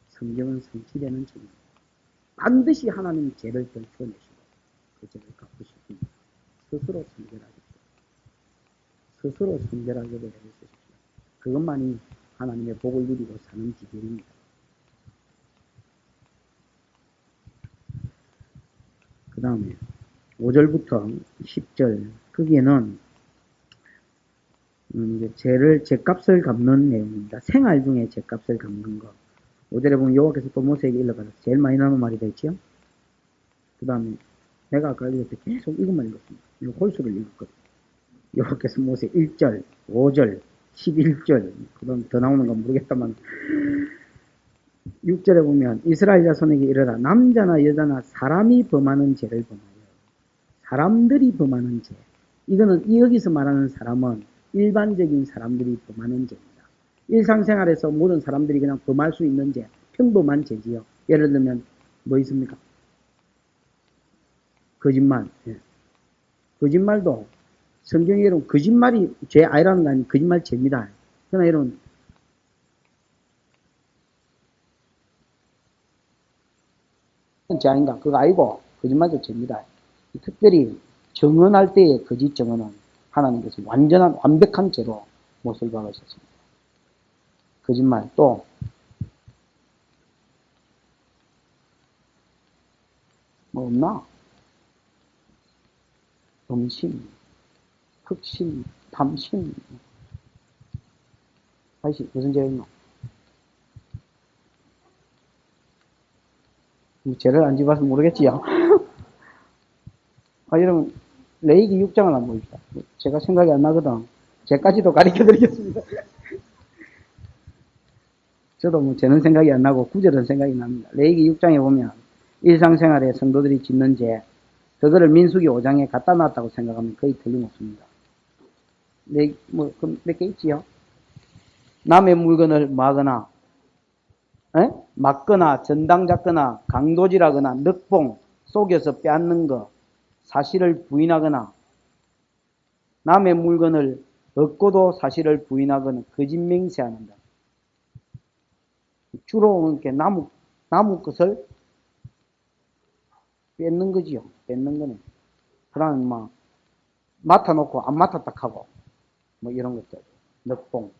성경은 성취되는 책입니다. 반드시 하나님 죄를 덜쳐내시고 그 죄를 갚으실 겁니다. 스스로 순결하십시오. 스스로 순결하게 되어주십시오. 그것만이 하나님의 복을 누리고 사는 비결입니다. 그 다음에 5절부터 10절 거기에는 죄값을 갚는 내용입니다. 생활 중에 죄값을 갚는 거. 5절에 보면 여호와께서 또 모세에게 일러가라. 제일 많이 나오는 말이 되죠. 그 다음에 내가 아까 읽었을 때 계속 이것만 읽었습니다. 이 홀수를 읽었거든요. 여호와께서 모세 1절, 5절, 11절, 그 다음 더 나오는 건 모르겠다만 6절에 보면 이스라엘 자손에게 이르라. 남자나 여자나 사람이 범하는 죄를 범하여 사람들이 범하는 죄. 이거는 여기서 말하는 사람은 일반적인 사람들이 범하는 죄입니다. 일상생활에서 모든 사람들이 그냥 범할 수 있는 죄, 평범한 죄지요. 예를 들면 뭐 있습니까? 거짓말. 예. 거짓말도 성경에 이런 거짓말이 죄 아니라는 거 아니면 거짓말 죄입니다. 그러나 이런 죄 아닌가? 그거 아니고 거짓말도 죄입니다. 특별히 정언할 때의 거짓 정언은 하나님께서 완전한 완벽한 죄로 못을 박으셨습니다. 거짓말 또 뭐 없나? 음심, 흑심, 탐심. 다시 무슨 죄가 있나? 죄를 안 집어서 모르겠지요. 여러분 레위기 6장을 한번 봅시다. 제가 생각이 안 나거든. 죄까지도 가르쳐 드리겠습니다. 저도 뭐 죄는 생각이 안 나고 구절은 생각이 납니다. 레위기 6장에 보면 일상생활에 성도들이 짓는 죄, 그거를 민수기 5장에 갖다 놨다고 생각하면 거의 틀림없습니다. 몇 개 있지요? 남의 물건을 막거나, 막거나, 전당 잡거나, 강도질하거나, 늑봉, 속여서 빼앗는 것, 사실을 부인하거나, 남의 물건을 얻고도 사실을 부인하거나, 거짓 맹세하는 것. 주로 이렇게 나무 것을 뺏는 거지요. 뺏는 거는. 그 다음에 맡아놓고 안 맡았다 하고, 이런 것들. 늑봉.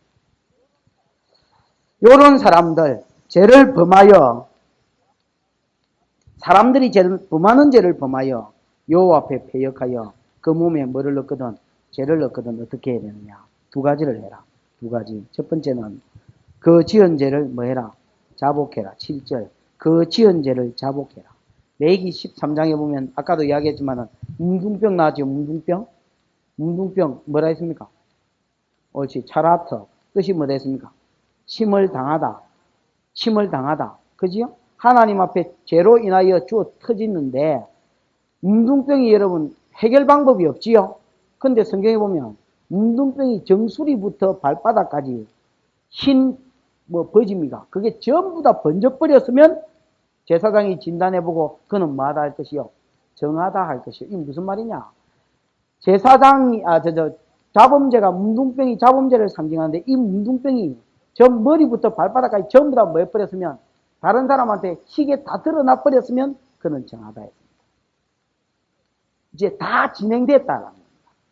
요런 사람들, 죄를 범하여, 사람들이 범하는 죄를 범하여, 여호와 앞에 패역하여, 그 몸에 뭐를 넣거든, 죄를 넣거든, 어떻게 해야 되느냐. 두 가지를 해라. 두 가지. 첫 번째는, 그 지은 죄를 뭐 해라? 자복해라. 7절. 그 지은 죄를 자복해라. 레위기 13장에 보면, 아까도 이야기했지만은, 뭉둥병 나왔죠, 뭉둥병? 뭉둥병, 뭐라 했습니까? 옳지, 차라터. 뜻이 뭐라 했습니까? 침을 당하다. 침을 당하다. 그지요? 하나님 앞에 죄로 인하여 주어 터지는데, 뭉둥병이 여러분, 해결 방법이 없지요? 근데 성경에 보면, 뭉둥병이 정수리부터 발바닥까지 흰, 버짐이가, 그게 전부 다 번져버렸으면, 제사장이 진단해보고, 그는 뭐하다 할 것이요? 정하다 할 것이요. 이게 무슨 말이냐? 제사장이, 자범죄가, 뭉둥병이 자범죄를 상징하는데, 이 뭉둥병이 전 머리부터 발바닥까지 전부 다 뭐 해버렸으면, 다른 사람한테 희게 다 드러나 버렸으면, 그는 정하다 했습니다. 이제 다 진행됐다라는 겁니다.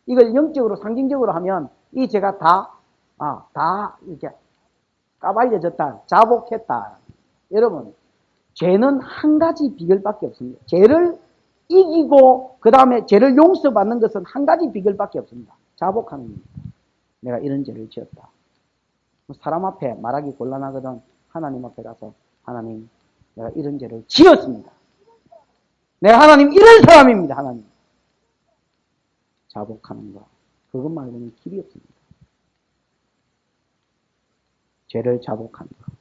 이걸 영적으로, 상징적으로 하면, 이 죄가 다 이렇게 까발려졌다, 자복했다. 여러분, 죄는 한 가지 비결밖에 없습니다. 죄를 이기고 그 다음에 죄를 용서받는 것은 한 가지 비결밖에 없습니다. 자복하는 겁니다. 내가 이런 죄를 지었다. 사람 앞에 말하기 곤란하거든. 하나님 앞에 가서 하나님, 내가 이런 죄를 지었습니다. 내가 하나님 이런 사람입니다. 하나님. 자복하는 거. 그것 말고는 길이 없습니다. 죄를 자복하는 거.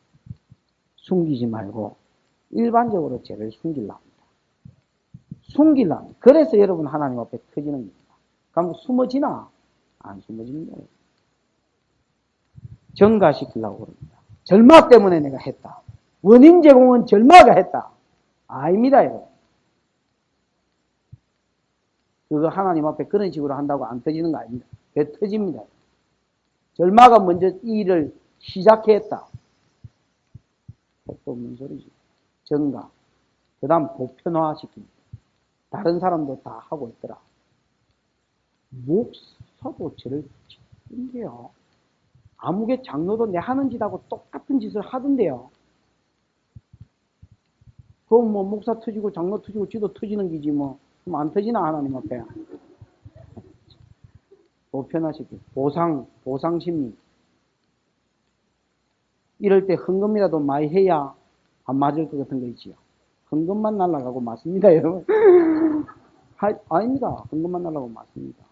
숨기지 말고 일반적으로 죄를 숨기려고 합니다. 숨기려고 합니다. 그래서 여러분 하나님 앞에 터지는 겁니다. 그럼 숨어지나? 안 숨어집니다. 전가시키려고 그럽니다. 절마 때문에 내가 했다. 원인 제공은 절마가 했다. 아닙니다, 여러분. 그거 하나님 앞에 그런 식으로 한다고 안 터지는 거 아닙니다. 배 터집니다. 절마가 먼저 이 일을 시작했다. 택도 없는 소리지. 정가. 그 다음 보편화시킵니다. 다른 사람도 다 하고 있더라. 목사도 죄를 짓는데요. 아무개 장로도 내 하는 짓하고 똑같은 짓을 하던데요. 그럼 목사 터지고 장로 터지고 지도 터지는 기지 뭐. 그럼 안 터지나 하나님 앞에. 보편화시키고 보상심리. 이럴 때 헌금이라도 많이 해야 안 맞을 것 같은 거 있지요. 헌금만 날라가고 맞습니다, 여러분. 아닙니다. 헌금만 날라가고 맞습니다.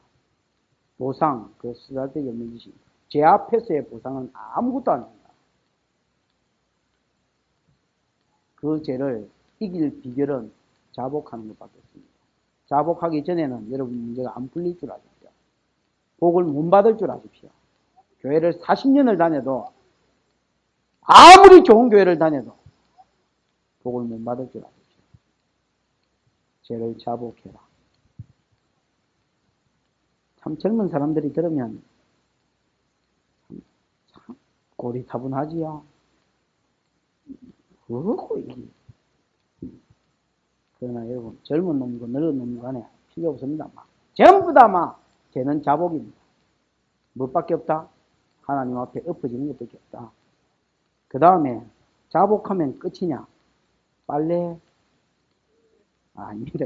보상, 그 쓰잘데기 없는 짓입니다. 제 앞에서의 보상은 아무것도 아닙니다. 그 죄를 이길 비결은 자복하는 것밖에 없습니다. 자복하기 전에는 여러분 문제가 안 풀릴 줄 아십시오. 복을 못 받을 줄 아십시오. 교회를 40년을 다녀도 아무리 좋은 교회를 다녀도 복을 못 받을 줄 아십시오. 죄를 자복해라. 참 젊은 사람들이 들으면 참 고리타분하지요. 그거 이게. 그러나 여러분 젊은 놈이고 늙은 놈이고 간에 필요 없습니다. 전부 다 죄는 자복입니다. 무엇밖에 없다? 하나님 앞에 엎어지는 것밖에 없다. 그 다음에 자복하면 끝이냐? 빨래? 아닙니다.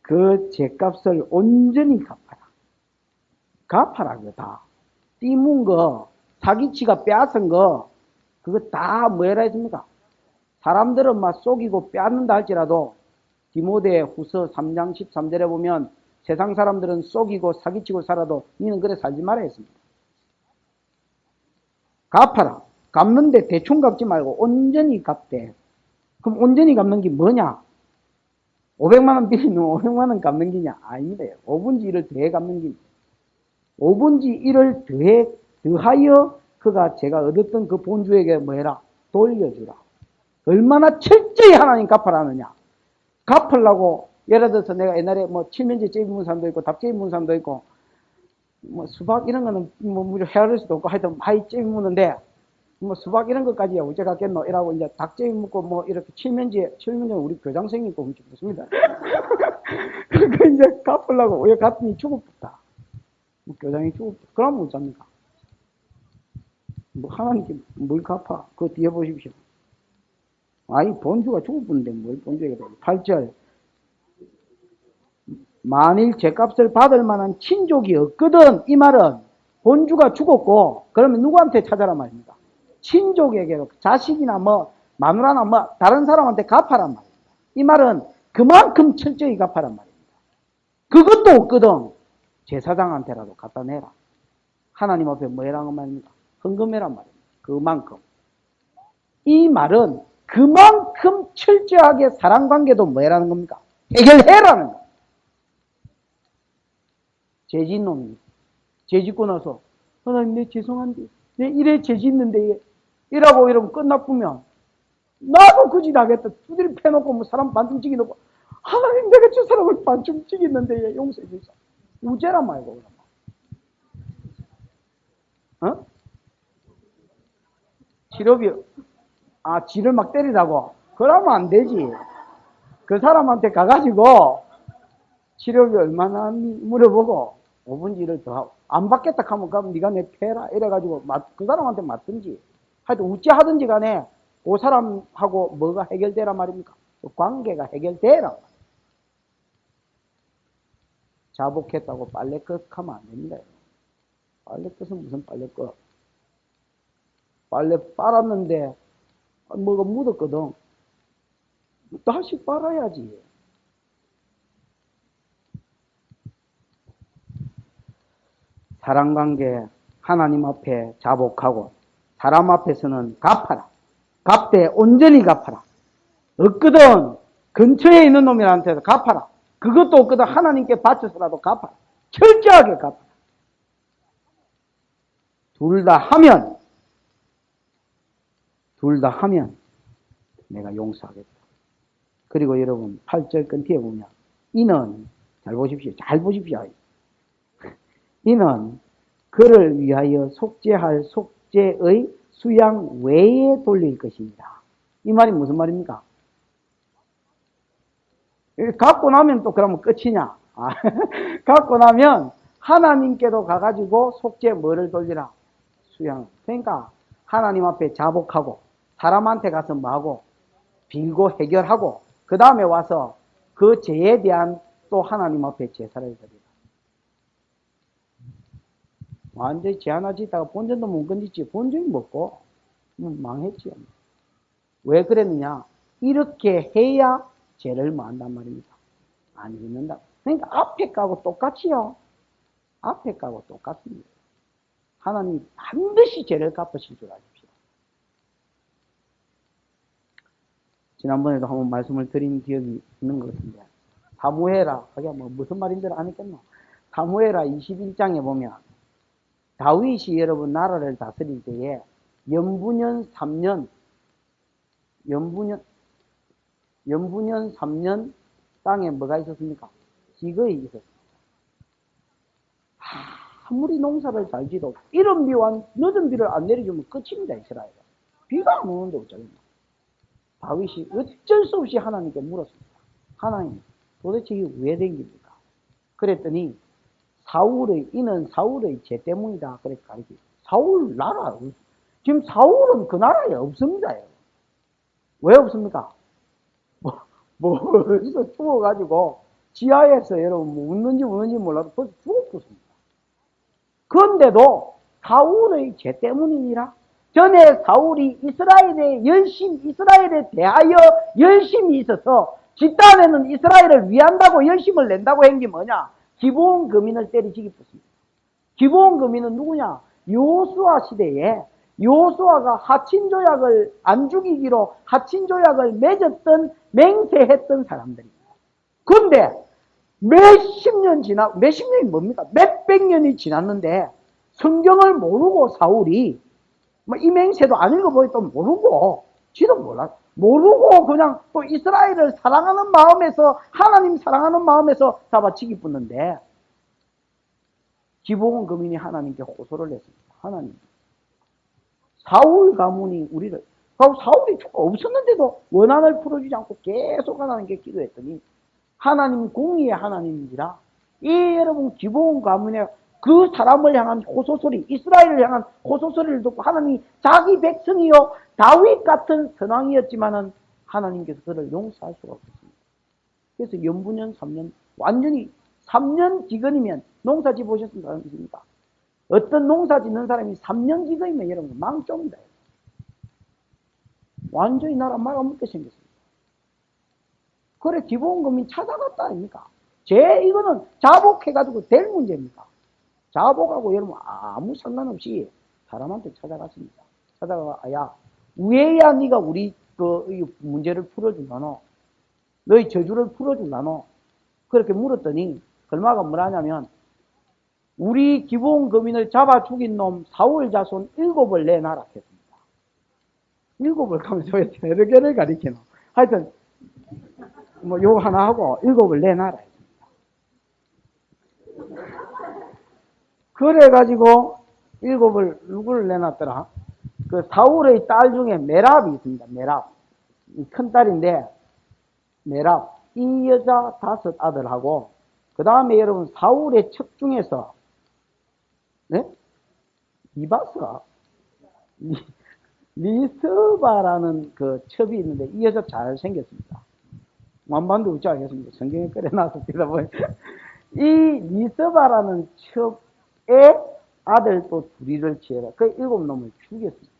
그 죄값을 온전히 갚아라. 갚아라 그거 다. 띠문 거, 사기치가 빼앗은 거 그거 다 뭐라 했습니까? 사람들은 속이고 빼앗는다 할지라도 디모데 후서 3장 13절에 보면 세상 사람들은 속이고 사기치고 살아도 니는 그래 살지 말아야 했습니다. 갚아라. 갚는데 대충 갚지 말고 온전히 갚대. 그럼 온전히 갚는 게 뭐냐? 500만 원 빌리면 500만 원 갚는 게냐? 아니래요. 5분지 1을 더해 갚는 게 5분지 1을 더하여 그가 제가 얻었던 그 본주에게 뭐 해라? 돌려주라. 얼마나 철저히 하나님 갚아라느냐? 갚으려고 예를 들어서 내가 옛날에 뭐 칠면제 째 입은 사람도 있고 답제 입은 사람도 있고 뭐 수박 이런 거는 뭐 무려 헤아릴 수도 없고 하여튼 많이 째 입는데 뭐 수박 이런 것까지 어째 갔겠노? 이라고 이제 닭제 입고 뭐 이렇게 칠면제 우리 교장선생님 있고 훔치 붙습니다. 그러니까 이제 갚으려고 왜 갚으니 죽었다. 뭐 교장이 죽었다. 그러면 못 삽니까? 뭐 하나님께 뭘 갚아? 그거 뒤에 보십시오. 아이 본주가 죽었는데 뭘 본주에게 돼? 8절 만일 죄값을 받을 만한 친족이 없거든 이 말은 본주가 죽었고 그러면 누구한테 찾아라 말입니다. 친족에게로 자식이나 뭐 마누라나 뭐 다른 사람한테 갚아란 말입니다. 이 말은 그만큼 철저히 갚아란 말입니다. 그것도 없거든 제사장한테라도 갖다 내라. 하나님 앞에 뭐 해라는 말입니까? 헌금해란 말입니다. 그만큼. 이 말은 그만큼 철저하게 사랑관계도 뭐 해라는 겁니까? 해결해라는 겁니다. 죄짓놈이 죄짓고 나서 하나님 내 죄송한데 내 이래 죄짓는데 이라고 이러면 끝나쁘면 나도 그 짓 하겠다. 두드리 패놓고 뭐 사람 반쯤 죽이놓고 하나님 내가 저 사람을 반쯤 죽였는데 용서해 주소. 우죄란 말고 그러면 어? 치료비 지를 막 때리라고? 그러면 안 되지. 그 사람한테 가가지고 치료비 얼마나 물어보고 5분지 1을 더 하고 안 받겠다 하면 그럼 네가 내 패라 이래가지고 그 사람한테 맞든지 하여튼 우찌 하든지 간에 그 사람하고 뭐가 해결되란 말입니까? 그 관계가 해결되란 말이야. 자복했다고 빨래 끄하면 안 됩니다. 빨래 끄은 무슨 빨래 끄? 빨래 빨았는데 뭐가 묻었거든. 다시 빨아야지. 사랑관계 하나님 앞에 자복하고 사람 앞에서는 갚아라. 갚되 온전히 갚아라. 없거든 근처에 있는 놈이한테도 갚아라. 그것도 없거든 하나님께 바쳐서라도 갚아라. 철저하게 갚아라. 둘 다 하면 내가 용서하겠다. 그리고 여러분 8절 끝에 보면 이는 잘 보십시오. 이는 그를 위하여 속죄할 속죄의 수양 외에 돌릴 것입니다. 이 말이 무슨 말입니까? 갖고 나면 또 그러면 끝이냐? 갖고 나면 하나님께도 가가지고 속죄 뭐를 돌리라? 수양. 그러니까 하나님 앞에 자복하고 사람한테 가서 뭐하고 빌고 해결하고 그 다음에 와서 그 죄에 대한 또 하나님 앞에 제사를 드리라. 완전히 죄 하나 짓다가 본전도 못 건지지 본전이 먹고 망했지요. 왜 그랬느냐? 이렇게 해야 죄를 뭐 한단 말입니까? 안 짓는다. 그러니까 앞에 가고 똑같이요. 앞에 가고 똑같습니다. 하나님이 반드시 죄를 갚으실 줄 아십시오. 지난번에도 한번 말씀을 드린 기억이 있는 것 같은데 사무엘하 하게 뭐 무슨 말인지를 안 했겠노. 사무엘하 21장에 보면 다윗이 여러분 나라를 다스릴 때에 연부년 3년 땅에 뭐가 있었습니까? 기근이 있었습니다. 아무리 농사를 잘 지도 이런 비와 늦은 비를 안 내려주면 끝입니다. 이스라엘은. 비가 안 오는데 어쩌겠나. 다윗이 어쩔 수 없이 하나님께 물었습니다. 하나님 도대체 이게 왜 된 겁니까? 그랬더니 이는 사울의 죄 때문이다. 그래 가르치. 사울 나라 지금 사울은 그 나라에 없습니다. 왜 없습니까? 어디서 죽어가지고 지하에서 여러분 뭐 웃는지 몰라도 벌써 죽었습니다. 그런데도 사울의 죄 때문이니라. 전에 사울이 이스라엘에 대하여 열심히 있어서 집단에는 이스라엘을 위한다고 열심을 낸다고 한 게 뭐냐? 기브온 거민을 때리치기 했습니다. 기브온 거민은 누구냐? 여호수아 시대에 여호수아가 하친조약을 안 죽이기로 하친조약을 맺었던 맹세했던 사람들입니다. 그런데 몇십 년이 뭡니까? 몇백 년이 지났는데 성경을 모르고 사울이 이 맹세도 안 읽어보니 또 모르고 지도 모르고 그냥 또 이스라엘을 사랑하는 마음에서 하나님 사랑하는 마음에서 잡아치기 붙는데 기브온 거민이 하나님께 호소를 했습니다. 하나님, 사울 가문이 우리를, 사울이 죽고 없었는데도 원한을 풀어주지 않고 계속 하나님께 기도했더니 하나님 공의의 하나님이라 이 여러분 기브온 가문의 그 사람을 향한 호소소리, 이스라엘을 향한 호소소리를 듣고 하나님이 자기 백성이요 다윗 같은 선왕이었지만은 하나님께서 그를 용서할 수가 없었습니다. 그래서 연분년 3년, 완전히 3년 기근이면 농사 지어보셨던 사람 있습니까? 어떤 농사 짓는 사람이 3년 기근이면 여러분 망조입니다. 완전히 나라 말아먹게 생겼습니다. 그래 기브온 거민 찾아갔다 아닙니까? 이거는 자복해가지고 될 문제입니까? 자복하고 여러분 아무 상관없이 사람한테 찾아갔습니다. 찾아가 야 왜야 네가 우리 이 문제를 풀어준다노? 너희 저주를 풀어준다노? 그렇게 물었더니 걸마가 뭐라냐면 우리 기브온 거민을 잡아 죽인 놈 사울 자손 7을 내놔라 했습니다. 7을 가면서 왜 여러 개를 가리키노? 하여튼 요 하나 하고 7을 내놔라 했습니다. 그래가지고 7을 누구를 내놨더라? 그 사울의 딸 중에 메랍이 있습니다. 메랍. 큰 딸인데 메랍. 이 여자 5 아들하고 그 다음에 여러분 사울의 첩 중에서 네? 이바스가 리스바라는 그 첩이 있는데 이 여자 잘 생겼습니다. 만반도 웃지 않겠습니다. 성경에 끌어놨습니다. 이 리스바라는 첩의 아들 또 2를 취해라. 그 7놈을 죽였습니다.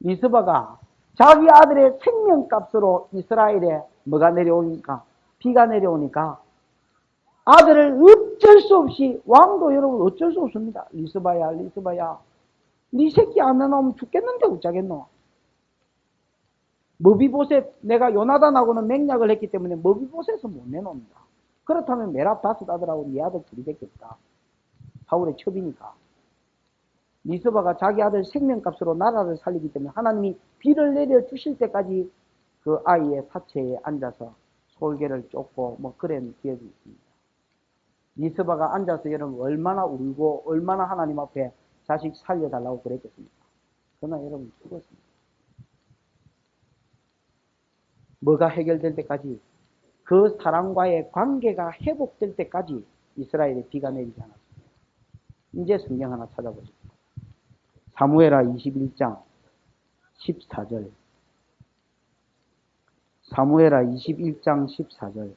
리스바가 자기 아들의 생명값으로 이스라엘에 뭐가 내려오니까 비가 내려오니까 아들을 어쩔 수 없이 왕도 여러분 어쩔 수 없습니다. 리스바야 네 새끼 안 내놓으면 죽겠는데 어쩌겠노. 머비보셋 내가 요나단하고는 맹약을 했기 때문에 머비보셋은 못 내놓습니다. 그렇다면 메랍 5 아들하고 네 아들 2이 됐겠다. 사울의 첩이니까. 리스바가 자기 아들 생명값으로 나라를 살리기 때문에 하나님이 비를 내려 주실 때까지 그 아이의 사체에 앉아서 솔개를 쫓고 그런 기억이 있습니다. 리스바가 앉아서 여러분 얼마나 울고 얼마나 하나님 앞에 자식 살려달라고 그랬겠습니까? 그러나 여러분 죽었습니다. 뭐가 해결될 때까지 그 사람과의 관계가 회복될 때까지 이스라엘에 비가 내리지 않았습니다. 이제 성경 하나 찾아보십시오. 사무엘하 21장 14절. 사무엘하 21장 14절.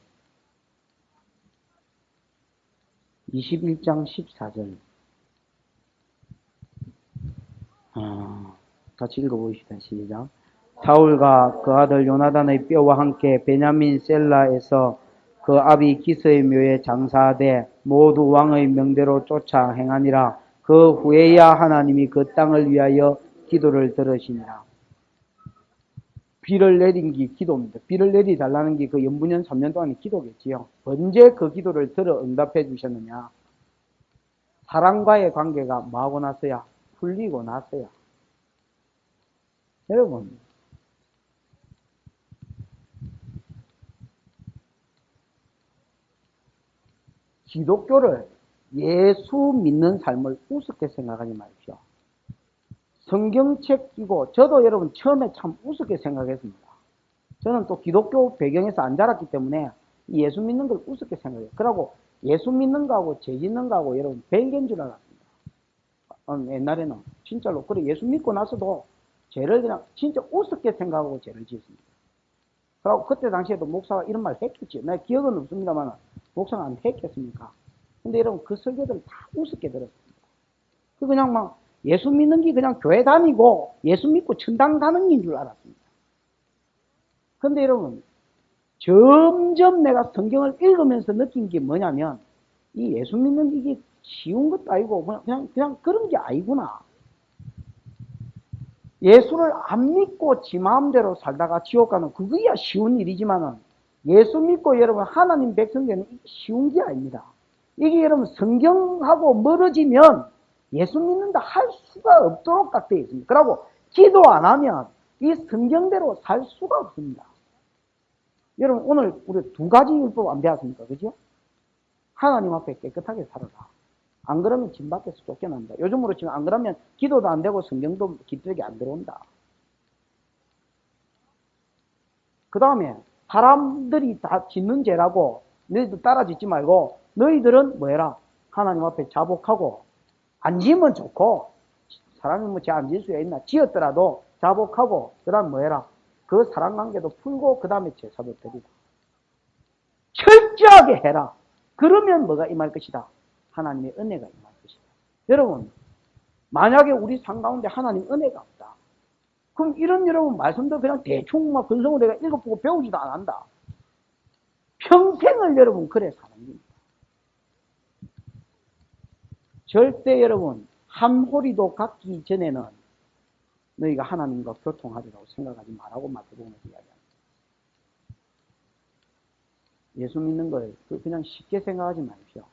21장 14절. 같이 읽어보십시다. 시작. 사울과 그 아들 요나단의 뼈와 함께 베냐민 셀라에서 그 아비 기스의 묘에 장사하되 모두 왕의 명대로 쫓아 행하니라. 그 후에야 하나님이 그 땅을 위하여 기도를 들으시니라. 비를 내린 게 기도입니다. 비를 내리달라는 게 그 연분년 3년 동안의 기도겠지요. 언제 그 기도를 들어 응답해 주셨느냐? 사람과의 관계가 뭐하고 나서야? 풀리고 나서야. 여러분, 기독교를 예수 믿는 삶을 우습게 생각하지 마십시오. 성경책 끼고 저도 여러분 처음에 참 우습게 생각했습니다. 저는 또 기독교 배경에서 안 자랐기 때문에 예수 믿는 걸 우습게 생각해요. 그러고 예수 믿는 거하고 죄 짓는 거하고 여러분 별개인 줄 알았습니다. 옛날에는 진짜로 그래 예수 믿고 나서도 죄를 그냥 진짜 우습게 생각하고 죄를 지었습니다. 그리고 그때 당시에도 목사가 이런 말 했겠지. 내 기억은 없습니다만 목사가 안 했겠습니까? 근데 여러분 그 설교들을 다 우습게 들었습니다. 그냥 막 예수 믿는 게 그냥 교회 다니고 예수 믿고 천당 가는 게 줄 알았습니다. 근데 여러분 점점 내가 성경을 읽으면서 느낀 게 뭐냐면 이 예수 믿는 게 쉬운 것도 아니고 그냥 그런 게 아니구나. 예수를 안 믿고 지 마음대로 살다가 지옥 가는 그거야 쉬운 일이지만은 예수 믿고 여러분 하나님 백성되는 쉬운 게 아닙니다. 이게 여러분 성경하고 멀어지면 예수 믿는다 할 수가 없도록 딱 되어 있습니다. 그리고 기도 안 하면 이 성경대로 살 수가 없습니다. 여러분 오늘 우리 두 가지 율법 안 배웠습니까? 그죠? 하나님 앞에 깨끗하게 살아라. 안 그러면 집 밖에서 쫓겨난다. 요즘으로 치면 안 그러면 기도도 안 되고 성경도 깃들게 안 들어온다. 그 다음에 사람들이 다 짓는 죄라고 너희들 따라 짓지 말고 너희들은 뭐해라? 하나님 앞에 자복하고 안 지으면 좋고 사람이 뭐 죄 안 지을 수가 있나? 지었더라도 자복하고 그 다음 뭐해라? 그 사랑관계도 풀고 그 다음에 제사도 드리고 철저하게 해라. 그러면 뭐가 임할 것이다? 하나님의 은혜가 임할 것이다. 여러분 만약에 우리 삶 가운데 하나님 은혜가 없다. 그럼 이런 여러분 말씀도 그냥 대충 막 근성으로 내가 읽어보고 배우지도 안 한다. 평생을 여러분 그래 사는 겁니다. 절대 여러분 한 호리도 갖기 전에는 너희가 하나님과 교통하리라고 생각하지 말라고 마태복음에서 이야기합니다. 예수 믿는 걸 그냥 쉽게 생각하지 마십시오.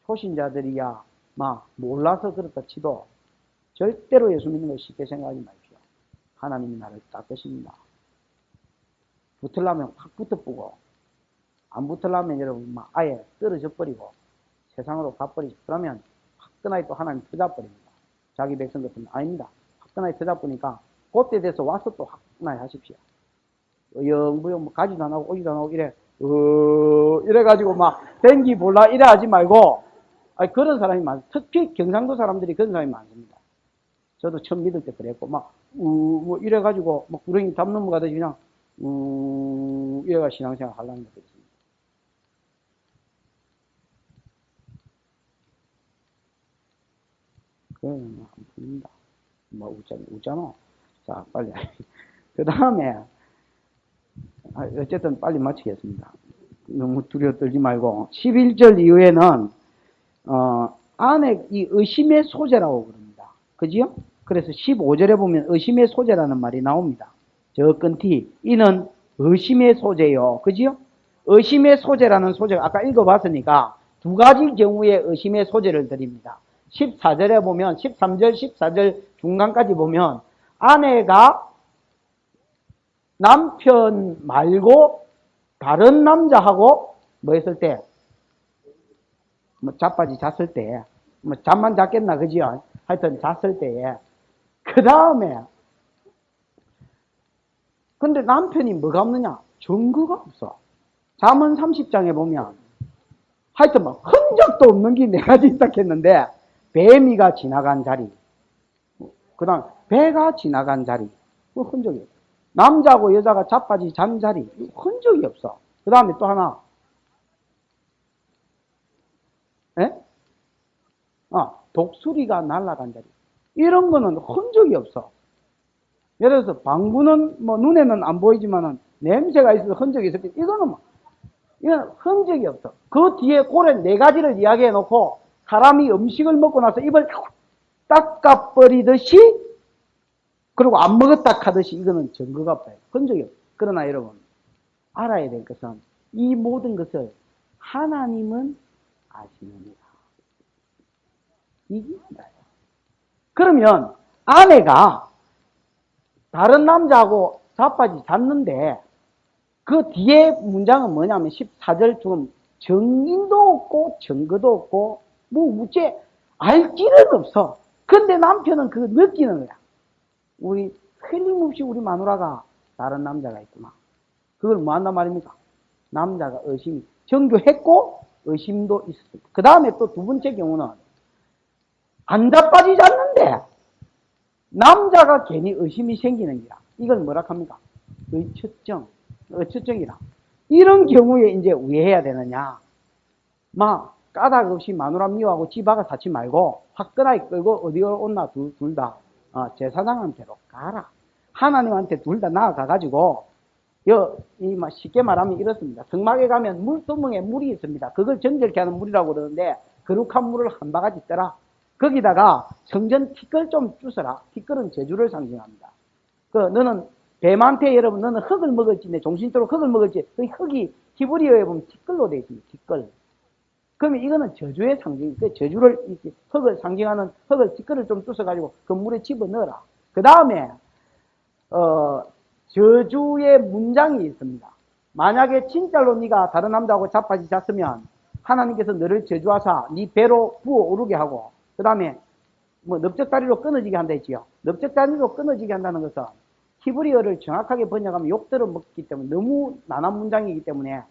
초신자들이야 막 몰라서 그렇다 치도 절대로 예수 믿는 걸 쉽게 생각하지 마십시오. 하나님이 나를 닦으십니다. 붙으려면 확 붙어보고 안 붙으려면 여러분 막 아예 떨어져 버리고 세상으로 가버리죠. 그러면 화끈하게 또 하나님 터져버립니다. 자기 백성 같으면 아닙니다. 화끈하게 터져버리니까 그때 돼서 와서 또 화끈하게 하십시오. 영부영 뭐 가지도 안 하고 오지도 안 하고 이래가지고 막 댕기 볼라 이래 하지 말고 아니 그런 사람이 많습니다. 특히 경상도 사람들이 그런 사람이 많습니다. 저도 처음 믿을 때 그랬고 뭐 이래가지고 막 구렁이 담 넘어가듯이 그냥 이래가 신앙생활 하려는 것도 있습니다. 그건 안 풀린다. 뭐 웃잖아. 자 빨리. 그 다음에 어쨌든 빨리 마치겠습니다. 너무 두려워 떨지 말고 11절 이후에는 안에 이 의심의 소재라고 그럽니다. 그지요? 그래서 15절에 보면 의심의 소재라는 말이 나옵니다. 저 끝이 이는 의심의 소재요. 그지요? 의심의 소재라는 소재가 아까 읽어봤으니까 두 가지 경우에 의심의 소재를 드립니다. 14절에 보면 13절 14절 중간까지 보면 아내가 남편 말고 다른 남자하고 뭐 했을 때 뭐 자빠지 잤을 때 뭐 잠만 잤겠나 그지요? 하여튼 잤을 때에 그 다음에 근데 남편이 뭐가 없느냐? 증거가 없어. 잠언 30장에 보면 하여튼 뭐 흔적도 없는 게 네 가지 있다 했는데 뱀이가 지나간 자리 그 다음 배가 지나간 자리 그 흔적이 없어. 남자하고 여자가 자빠지 잔 자리 흔적이 없어. 그 다음에 또 하나 독수리가 날아간 자리 이런 거는 흔적이 없어. 예를 들어서 방구는 뭐 눈에는 안 보이지만은 냄새가 있어서 흔적이 있을 때 이거는 흔적이 없어. 그 뒤에 고래 네 가지를 이야기해 놓고 사람이 음식을 먹고 나서 입을 닦아버리듯이 그리고 안 먹었다 하듯이 이거는 증거가 없어요. 흔적이 없어. 그러나 여러분 알아야 될 것은 이 모든 것을 하나님은 아시느니라. 이게 나요. 그러면 아내가 다른 남자하고 자빠지 잤는데 그 뒤에 문장은 뭐냐면 14절 중 증인도 없고 증거도 없고 뭐 우째 알 길은 없어. 근데 남편은 그거 느끼는 거야. 우리 틀림없이 우리 마누라가 다른 남자가 있구나. 그걸 뭐 한단 말입니까? 남자가 의심이 정교했고 의심도 있었습니다. 그 다음에 또 두 번째 경우는 안 자빠지지 않는데 남자가 괜히 의심이 생기는 거야. 이걸 뭐라 합니까? 의처증이라. 이런 경우에 이제 왜 해야 되느냐? 막 까닭 없이 마누라 미워하고 지바가 사치 말고 화끈하게 끌고 어디로 온나 둘 다 제사장한테로 가라. 하나님한테 둘 다 나아가가지고 쉽게 말하면 이렇습니다. 성막에 가면 물두멍에 물이 있습니다. 그걸 정결케 하는 물이라고 그러는데 거룩한 물을 한 바가지 떠라. 거기다가 성전 티끌 좀 주서라. 티끌은 저주를 상징합니다. 너는 뱀한테 여러분 너는 흙을 먹을지 내 정신적으로 흙을 먹을지 그 흙이 히브리어에 보면 티끌로 되어 있습니다. 티끌. 그러면 이거는 저주의 상징, 그 저주를 흙을 상징하는 흙을 티끌을 좀 주워가지고 그 물에 집어넣어라. 그 다음에 저주의 문장이 있습니다. 만약에 진짜로 네가 다른 남자하고 자빠지 잤으면 하나님께서 너를 저주하사 네 배로 부어오르게 하고 그 다음에 뭐 넓적다리로 끊어지게 한다 했지요. 넓적다리로 끊어지게 한다는 것은 히브리어를 정확하게 번역하면 욕들을 먹기 때문에 너무 난한 문장이기 때문에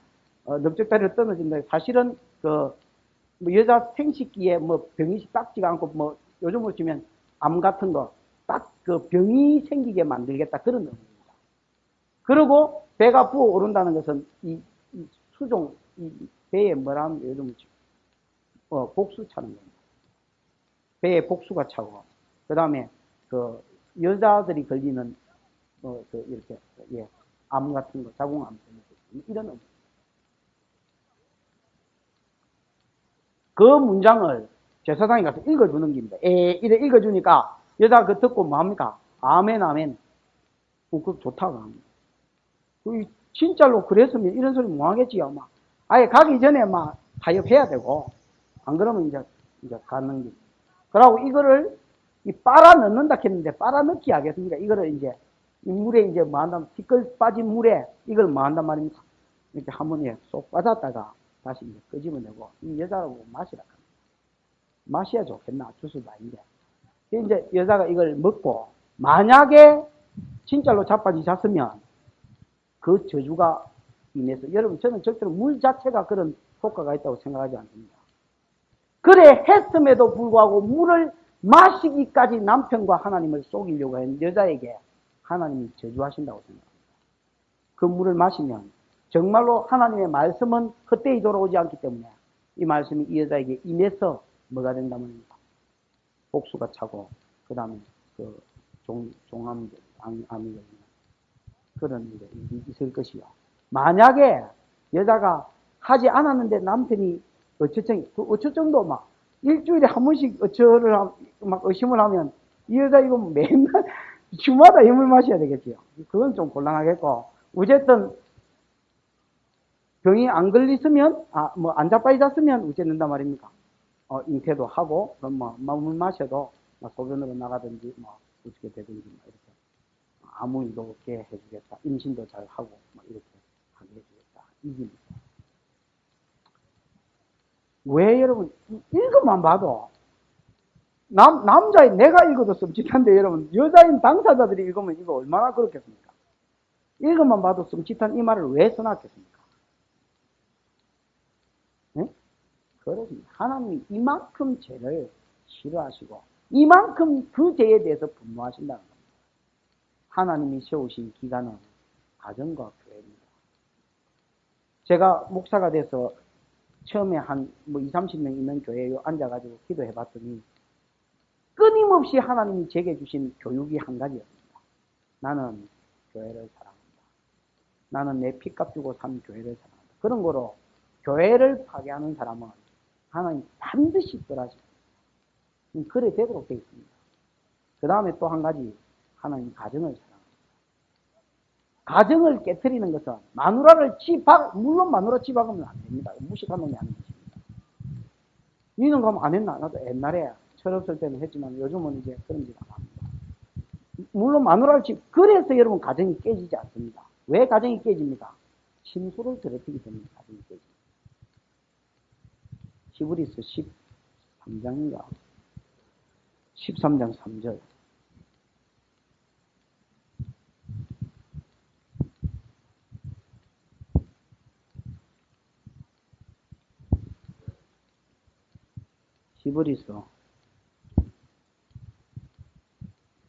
넓적다리로 끊어진다. 사실은 뭐 여자 생식기에 뭐 병이 닦지가 않고 뭐 요즘으로 치면 암 같은 거 딱 그 병이 생기게 만들겠다 그런 의미입니다. 그리고 배가 부어오른다는 것은 이 수종 이 배에 뭐라면 요즘 복수 차는 겁니다. 배에 복수가 차고 그 다음에 그 여자들이 걸리는 이렇게 암 같은 거 자궁암 이런 의미. 그 문장을 제사장이 가서 읽어주는 겁니다. 이래 읽어주니까 여자가 그 듣고 뭐합니까? 아멘, 아멘. 그거 좋다고 합니다. 진짜로 그랬으면 이런 소리 뭐 하겠지요, 막. 아예 가기 전에 막 타협해야 되고, 안 그러면 이제 가는 게. 그러고 이거를 빨아 넣는다 했는데, 빨아 넣기 하겠습니까? 이거를 이제, 이 물에 이제 뭐 한다면, 티끌 빠진 물에 이걸 뭐 한단 말입니까? 이렇게 한번 쏙 빠졌다가 다시 이제 끄집어내고, 이 여자하고 마시라. 마셔야 좋겠나? 주스도 아닌데. 이제 여자가 이걸 먹고, 만약에 진짜로 자빠지 잤으면, 그 저주가 인해서, 여러분, 저는 절대로 물 자체가 그런 효과가 있다고 생각하지 않습니다. 그래 했음에도 불구하고 물을 마시기까지 남편과 하나님을 속이려고 한 여자에게 하나님이 저주하신다고 생각합니다. 그 물을 마시면 정말로 하나님의 말씀은 헛되이 돌아오지 않기 때문에 이 말씀이 이 여자에게 임해서 뭐가 된다면 복수가 차고 그 다음에 종암이 걸리는 그런 일이 있을 것이요. 만약에 여자가 하지 않았는데 남편이 어쩔 정도 막 일주일에 한 번씩 막 의심을 하면 이 여자 이거 맨날 주마다 힘을 마셔야 되겠지요. 그건 좀 곤란하겠고 어쨌든 병이 안 걸리으면 뭐 안 자빠졌으면 어쨌는단 말입니까? 잉태도 하고 그럼 뭐 물 마셔도 소변으로 나가든지 뭐 어떻게 되든지 뭐 이렇게 아무 일도 없게 해주겠다. 임신도 잘 하고 뭐 이렇게 하게 해주겠다. 이깁니다. 왜 여러분 읽어만 봐도 남자인 내가 읽어도 썸짓한데 여러분 여자인 당사자들이 읽으면 이거 얼마나 그렇겠습니까? 읽어만 봐도 썸짓한 이 말을 왜 써놨겠습니까? 네? 그렇습니다. 하나님이 이만큼 죄를 싫어하시고 이만큼 그 죄에 대해서 분노하신다는 겁니다. 하나님이 세우신 기간은 가정과 교회입니다. 제가 목사가 돼서 처음에 한 20, 30명 있는 교회에 앉아가지고 기도해 봤더니 끊임없이 하나님이 제게 주신 교육이 한 가지였습니다. 나는 교회를 사랑한다. 나는 내 피값 주고 산 교회를 사랑한다. 그런 거로 교회를 파괴하는 사람은 하나님 반드시 떠나십니다. 그래 되도록 되어 있습니다. 그 다음에 또 한 가지 하나님 가정을 사랑합니다. 가정을 깨트리는 것은 마누라를 물론 마누라 집박으면 안 됩니다. 무식한 놈이 아닌 것입니다. 니는 그럼 안 했나? 나도 옛날에 철없을 때는 했지만 요즘은 이제 그런 짓 안 합니다. 물론 마누라를 그래서 여러분 가정이 깨지지 않습니다. 왜 가정이 깨집니까? 침소를 더럽히기 때문에 가정이 깨집니다. 히브리서 13장인가 13장 3절 히브리서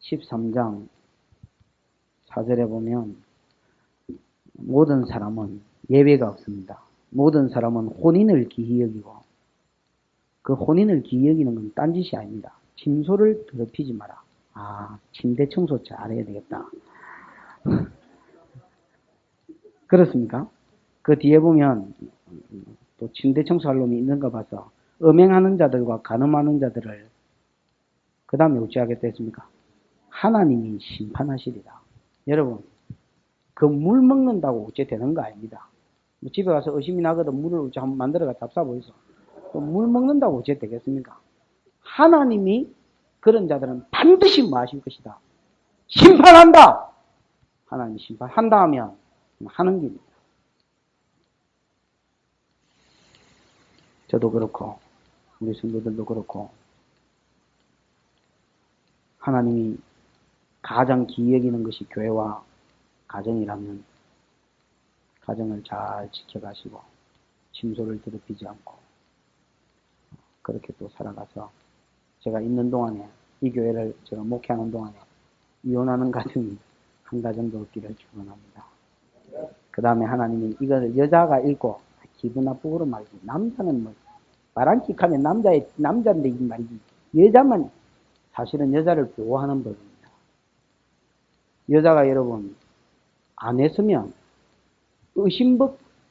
13장 4절에 보면 모든 사람은 예외가 없습니다. 모든 사람은 혼인을 기히 여기고 그 혼인을 기히 여기는 건 딴짓이 아닙니다. 침소를 더럽히지 마라. 침대 청소 잘해야 되겠다. 그렇습니까? 그 뒤에 보면 또 침대 청소할 놈이 있는가 봐서 음행하는 자들과 간음하는 자들을 그 다음에 어찌하겠다 했습니까? 하나님이 심판하시리라. 여러분, 그 물 먹는다고 어째 되는 거 아닙니다. 집에 가서 의심이 나거든 물을 어째 한번 만들어가 잡숴보이소. 물 먹는다고 어째 되겠습니까? 하나님이 그런 자들은 반드시 뭐 하실 것이다. 심판한다! 하나님이 심판한다 하면 하는 길입니다. 저도 그렇고 우리 성도들도 그렇고 하나님이 가장 귀히 여기는 것이 교회와 가정이라면 가정을 잘 지켜가시고 침소를 더럽히지 않고 그렇게 또 살아가서 제가 있는 동안에 이 교회를 제가 목회하는 동안에 이혼하는 가정이 한 가정도 없기를 축원합니다. 그 다음에 하나님이 이걸 여자가 읽고 기분 나쁘고 말이지 남자는 뭐 말안킥하면 남자인데 이 말이지 여자만 사실은 여자를 보호하는 법입니다. 여자가 여러분 안 했으면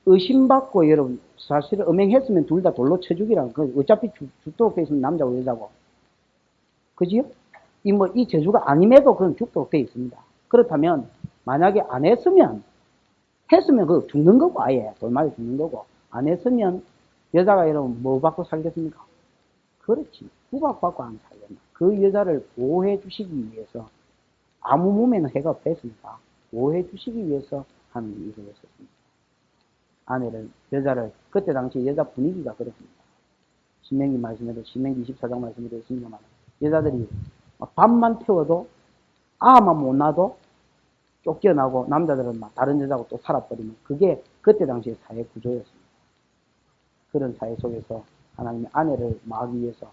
의심받고 여러분 사실 음행했으면 둘 다 돌로 쳐 죽이라는 그 어차피 죽도록 돼 있으면 남자고 여자고 그지요? 이 재주가 아님에도 그건 죽도록 돼 있습니다. 그렇다면 만약에 안 했으면 그 죽는 거고 아예 돌맞아 죽는 거고 안 했으면 여자가 여러분 뭐 받고 살겠습니까? 그렇지 구박받고 안 살겠나. 그 여자를 보호해 주시기 위해서 아무 몸에는 해가 없겠습니까? 보호해 주시기 위해서 하는 일을 했었습니다. 아내를 여자를 그때 당시 여자 분위기가 그렇습니다. 신명기 말씀에도 신명기 24장 말씀에도 있습니다만 여자들이 밥만 태워도 아만 못 낳아도 쫓겨나고 남자들은 막 다른 여자하고 또 살아버리면 그게 그때 당시의 사회 구조였습니다. 그런 사회 속에서 하나님의 아내를 막기 위해서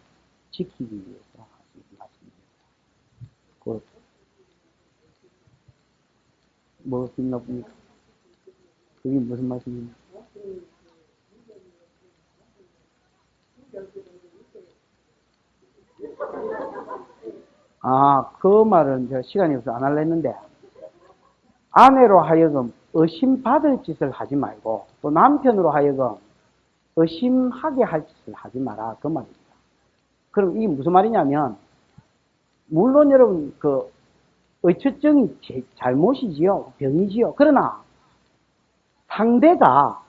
지키기 위해서 하신 말씀입니다. 뭐 빛나십니까? 그게 무슨 말씀입니까? 그 말은 제가 시간이 없어서 안 하려 했는데 아내로 하여금 의심받을 짓을 하지 말고 또 남편으로 하여금 의심하게 할 짓을 하지 마라 그 말입니다. 그럼 이게 무슨 말이냐면 물론 여러분 그 의처증이 잘못이지요. 병이지요. 그러나 상대가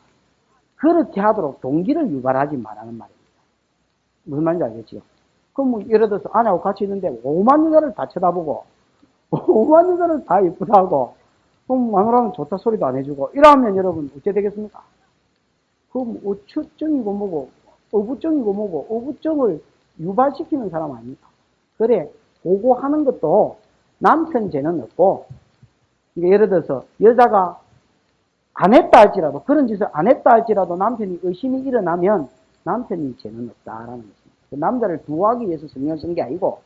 그렇게 하도록 동기를 유발하지 말라는 말입니다. 무슨 말인지 알겠지요? 그럼 뭐 예를 들어서 아내하고 같이 있는데 5만 여자를 다 쳐다보고 5만 여자를 다 예쁘다 하고 그럼 마누라는 좋다 소리도 안 해주고 이러면 여러분 어째 되겠습니까? 그럼 의처증이고 뭐고 어부증이고 뭐고 어부증을 유발시키는 사람 아닙니까? 그래 보고하는 것도 남편 죄는 없고 예를 들어서 여자가 안 했다 할지라도 그런 짓을 안 했다 할지라도 남편이 의심이 일어나면 남편이 죄는 없다라는 것입니다. 그 남자를 두하기 위해서 성경을 쓴 게 아니고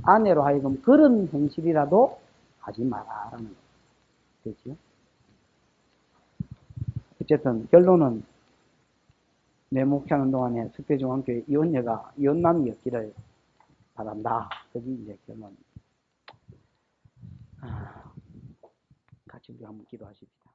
아내로 하여금 그런 행실이라도 하지 마라라는 거죠. 그렇죠? 어쨌든 결론은 내 목회하는 동안에 특별중앙교회 이혼녀가 이혼남이었기를 바란다. 그게 이제 결론. 같이 우리 한번 기도하십시다.